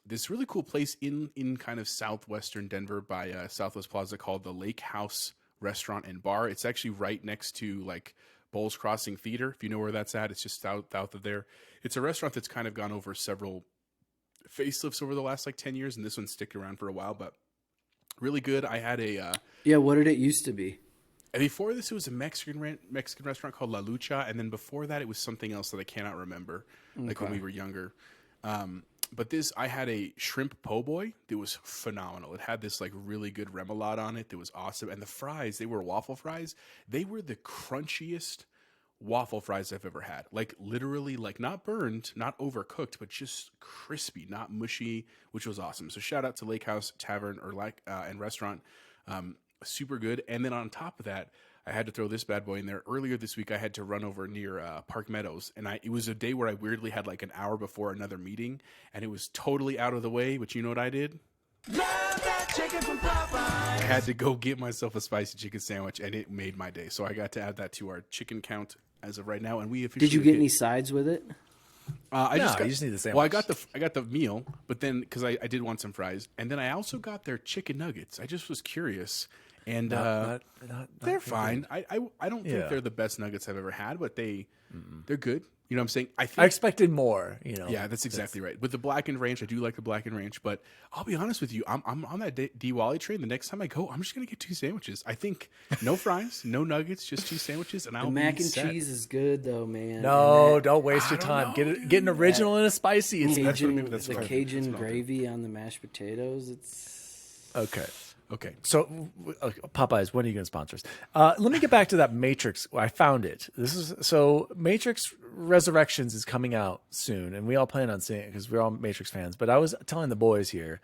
Speaker 2: this really cool place in kind of southwestern Denver by Southwest Plaza called the Lake House Restaurant and Bar. It's actually right next to like Bowles Crossing Theater, if you know where that's at. It's just south of there. It's a restaurant that's kind of gone over several facelifts over the last like 10 years, and this one's sticked around for a while. But Really good. I had
Speaker 3: Yeah, what did it used to be?
Speaker 2: before this, it was a Mexican restaurant called La Lucha, and then before that, it was something else that I cannot remember, like when we were younger. But this, I had a shrimp po' boy that was phenomenal. It had this like really good remoulade on it that was awesome, and the fries, they were waffle fries. They were the crunchiest waffle fries I've ever had. Like literally, like not burned, not overcooked, but just crispy, not mushy, which was awesome. So shout out to Lake House Tavern and Restaurant. Super good. And then on top of that, I had to throw this bad boy in there. Earlier this week, I had to run over near Park Meadows, and it was a day where I weirdly had like an hour before another meeting, and it was totally out of the way. But you know what I did? I had to go get myself a spicy chicken sandwich, and it made my day. So I got to add that to our chicken count as of right now. And we officially
Speaker 3: Did you get any sides with it?
Speaker 2: I
Speaker 1: you just need the sandwich.
Speaker 2: Well, I got the meal, but then because I did want some fries, and then I also got their chicken nuggets. I just was curious, and
Speaker 1: Not
Speaker 2: they're
Speaker 1: good.
Speaker 2: fine. I don't think they're the best nuggets I've ever had, but they're good. You know what I'm saying?
Speaker 1: I expected more. You know.
Speaker 2: Yeah, that's exactly right. With the blackened ranch, I do like the blackened ranch, but I'll be honest with you, I'm on that DWALLY train. The next time I go, I'm just gonna get 2 sandwiches. I think no fries, no nuggets, just 2 sandwiches, and I'll
Speaker 3: The
Speaker 2: be
Speaker 3: mac and
Speaker 2: set.
Speaker 3: cheese is good though, man.
Speaker 1: No, don't waste your
Speaker 2: don't
Speaker 1: time.
Speaker 2: know,
Speaker 1: Get an original and a spicy. It's
Speaker 2: that's
Speaker 3: The
Speaker 2: what-
Speaker 3: Cajun
Speaker 2: that's what I'll do.
Speaker 3: gravy on the mashed potatoes. It's
Speaker 1: okay.
Speaker 2: Okay.
Speaker 1: So, Popeyes, when are you going to sponsor us? Let me get back to that Matrix. I found it. Matrix Resurrections is coming out soon, and we all plan on seeing it because we're all Matrix fans. But I was telling the boys here,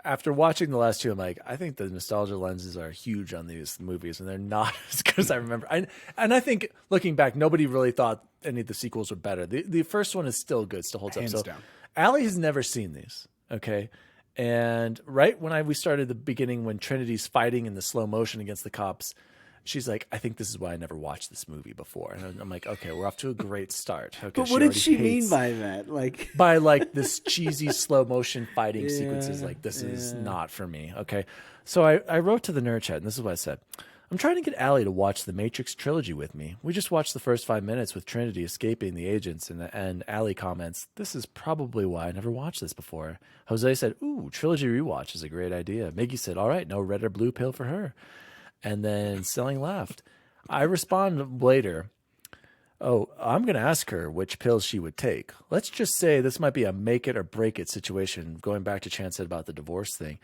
Speaker 1: after watching the last 2, I'm like, I think the nostalgia lenses are huge on these movies, and they're not as good as I remember. And I think, looking back, nobody really thought any of the sequels were better. The first one is still good, still holds
Speaker 2: Hands
Speaker 1: up. So,
Speaker 2: down.
Speaker 1: Allie has never seen these, okay? And right when we started the beginning, when Trinity's fighting in the slow motion against the cops, she's like, I think this is why I never watched this movie before. And I'm like, okay, we're off to a great start. Okay,
Speaker 3: But what did
Speaker 1: already
Speaker 3: she mean
Speaker 1: hates-
Speaker 3: by that? Like,
Speaker 1: by like this cheesy slow motion fighting sequences? Like, this is not for me. Okay. So I wrote to the nerd chat, and this is what I said. I'm trying to get Allie to watch the Matrix trilogy with me. We just watched the first 5 minutes with Trinity escaping the agents, and Allie comments, this is probably why I never watched this before. Jose said, ooh, trilogy rewatch is a great idea. Miggy said, all right, no red or blue pill for her. And then Selling laughed. I respond later, oh, I'm going to ask her which pills she would take. Let's just say this might be a make it or break it situation, going back to Chance said about the divorce thing.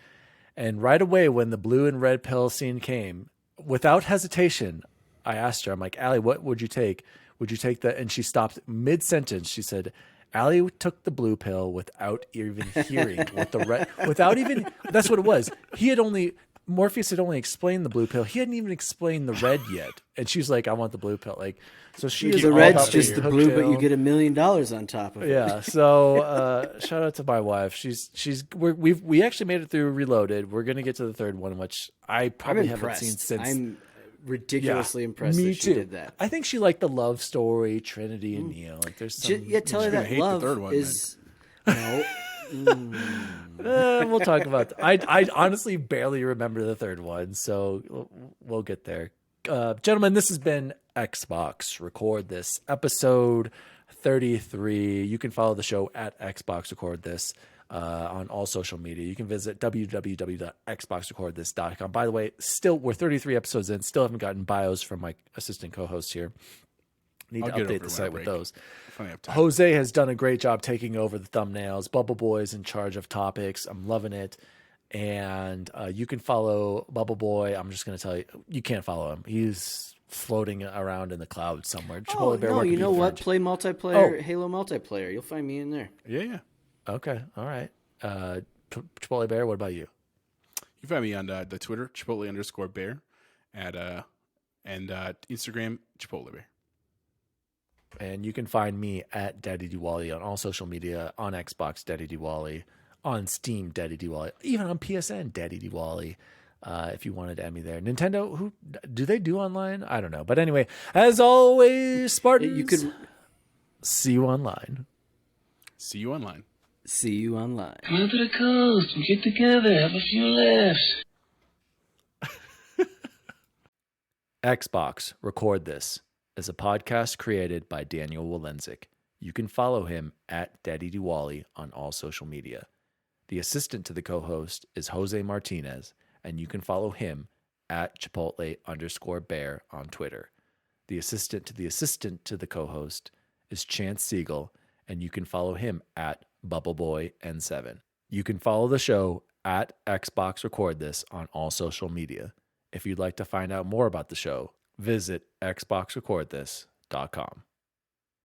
Speaker 1: And right away, when the blue and red pill scene came, without hesitation, I asked her, I'm like, Allie, what would you take? Would you take that? And she stopped mid-sentence. She said, Allie took the blue pill without even hearing what the red, without even, that's what it was. Morpheus had only explained the blue pill. He hadn't even explained the red yet. And she was like, I want the blue pill. Like, so she is
Speaker 3: the
Speaker 1: all
Speaker 3: red's
Speaker 1: about
Speaker 3: just the
Speaker 1: hook
Speaker 3: blue, but
Speaker 1: pill.
Speaker 3: you get $1 million on top of it.
Speaker 1: Yeah. So shout out to my wife. We actually made it through Reloaded. We're gonna get to the third one, which I
Speaker 3: I'm
Speaker 1: probably haven't
Speaker 3: impressed.
Speaker 1: seen since.
Speaker 3: I'm ridiculously impressed
Speaker 1: me
Speaker 3: that she
Speaker 1: too.
Speaker 3: did that.
Speaker 1: I think she liked the love story, Trinity and Neo. Like there's some.
Speaker 3: Yeah, tell her
Speaker 2: gonna
Speaker 3: that
Speaker 2: hate the
Speaker 3: love
Speaker 2: third one,
Speaker 3: is no.
Speaker 1: We'll talk about. I honestly barely remember the third one, so we'll get there. Gentlemen, this has been Xbox Record This, episode 33. You can follow the show at Xbox Record This on all social media. You can visit www.xboxrecordthis.com. By the way, we're 33 episodes in, still haven't gotten bios from my assistant co-host here. Need
Speaker 2: I'll
Speaker 1: to
Speaker 2: get
Speaker 1: update
Speaker 2: over
Speaker 1: the
Speaker 2: when I
Speaker 1: site with
Speaker 2: break.
Speaker 1: those.
Speaker 2: If I have time.
Speaker 1: Jose has done a great job taking over the thumbnails. BubbleBoy's in charge of topics. I'm loving it. And you can follow BubbleBoy. I'm just going to tell you, you can't follow him. He's floating around in the clouds somewhere.
Speaker 3: Oh,
Speaker 1: Chipotle Bear,
Speaker 3: no,
Speaker 1: where
Speaker 3: you
Speaker 1: can
Speaker 3: know
Speaker 1: be
Speaker 3: what?
Speaker 1: found?
Speaker 3: Play multiplayer,
Speaker 1: Oh.
Speaker 3: Halo multiplayer. You'll find me in there.
Speaker 2: Yeah.
Speaker 1: Okay. All right. Chipotle Bear, what about you?
Speaker 2: You find me on the Twitter, Chipotle_bear, and Instagram, Chipotle Bear.
Speaker 1: And you can find me at DaddyDWALLY on all social media, on Xbox, DaddyDWALLY, on Steam, DaddyDWALLY, even on PSN, DaddyDWALLY. If you wanted to add me there. Nintendo, who do they do online? I don't know. But anyway, as always, Spartans,
Speaker 3: You could
Speaker 1: see you online.
Speaker 2: See you online.
Speaker 3: see you online.
Speaker 5: Come out to the coast. We get together, have a few laughs.
Speaker 1: Xbox Record This is a podcast created by Daniel Walenzik. You can follow him at DaddyDWALLY on all social media. The assistant to the co-host is Jose Martinez, and you can follow him at Chipotle_bear on Twitter. The assistant to the co-host is Chance Siegel, and you can follow him at BubbleBoy_N7. You can follow the show at Xbox Record This on all social media. If you'd like to find out more about the show, visit xboxrecordthis.com.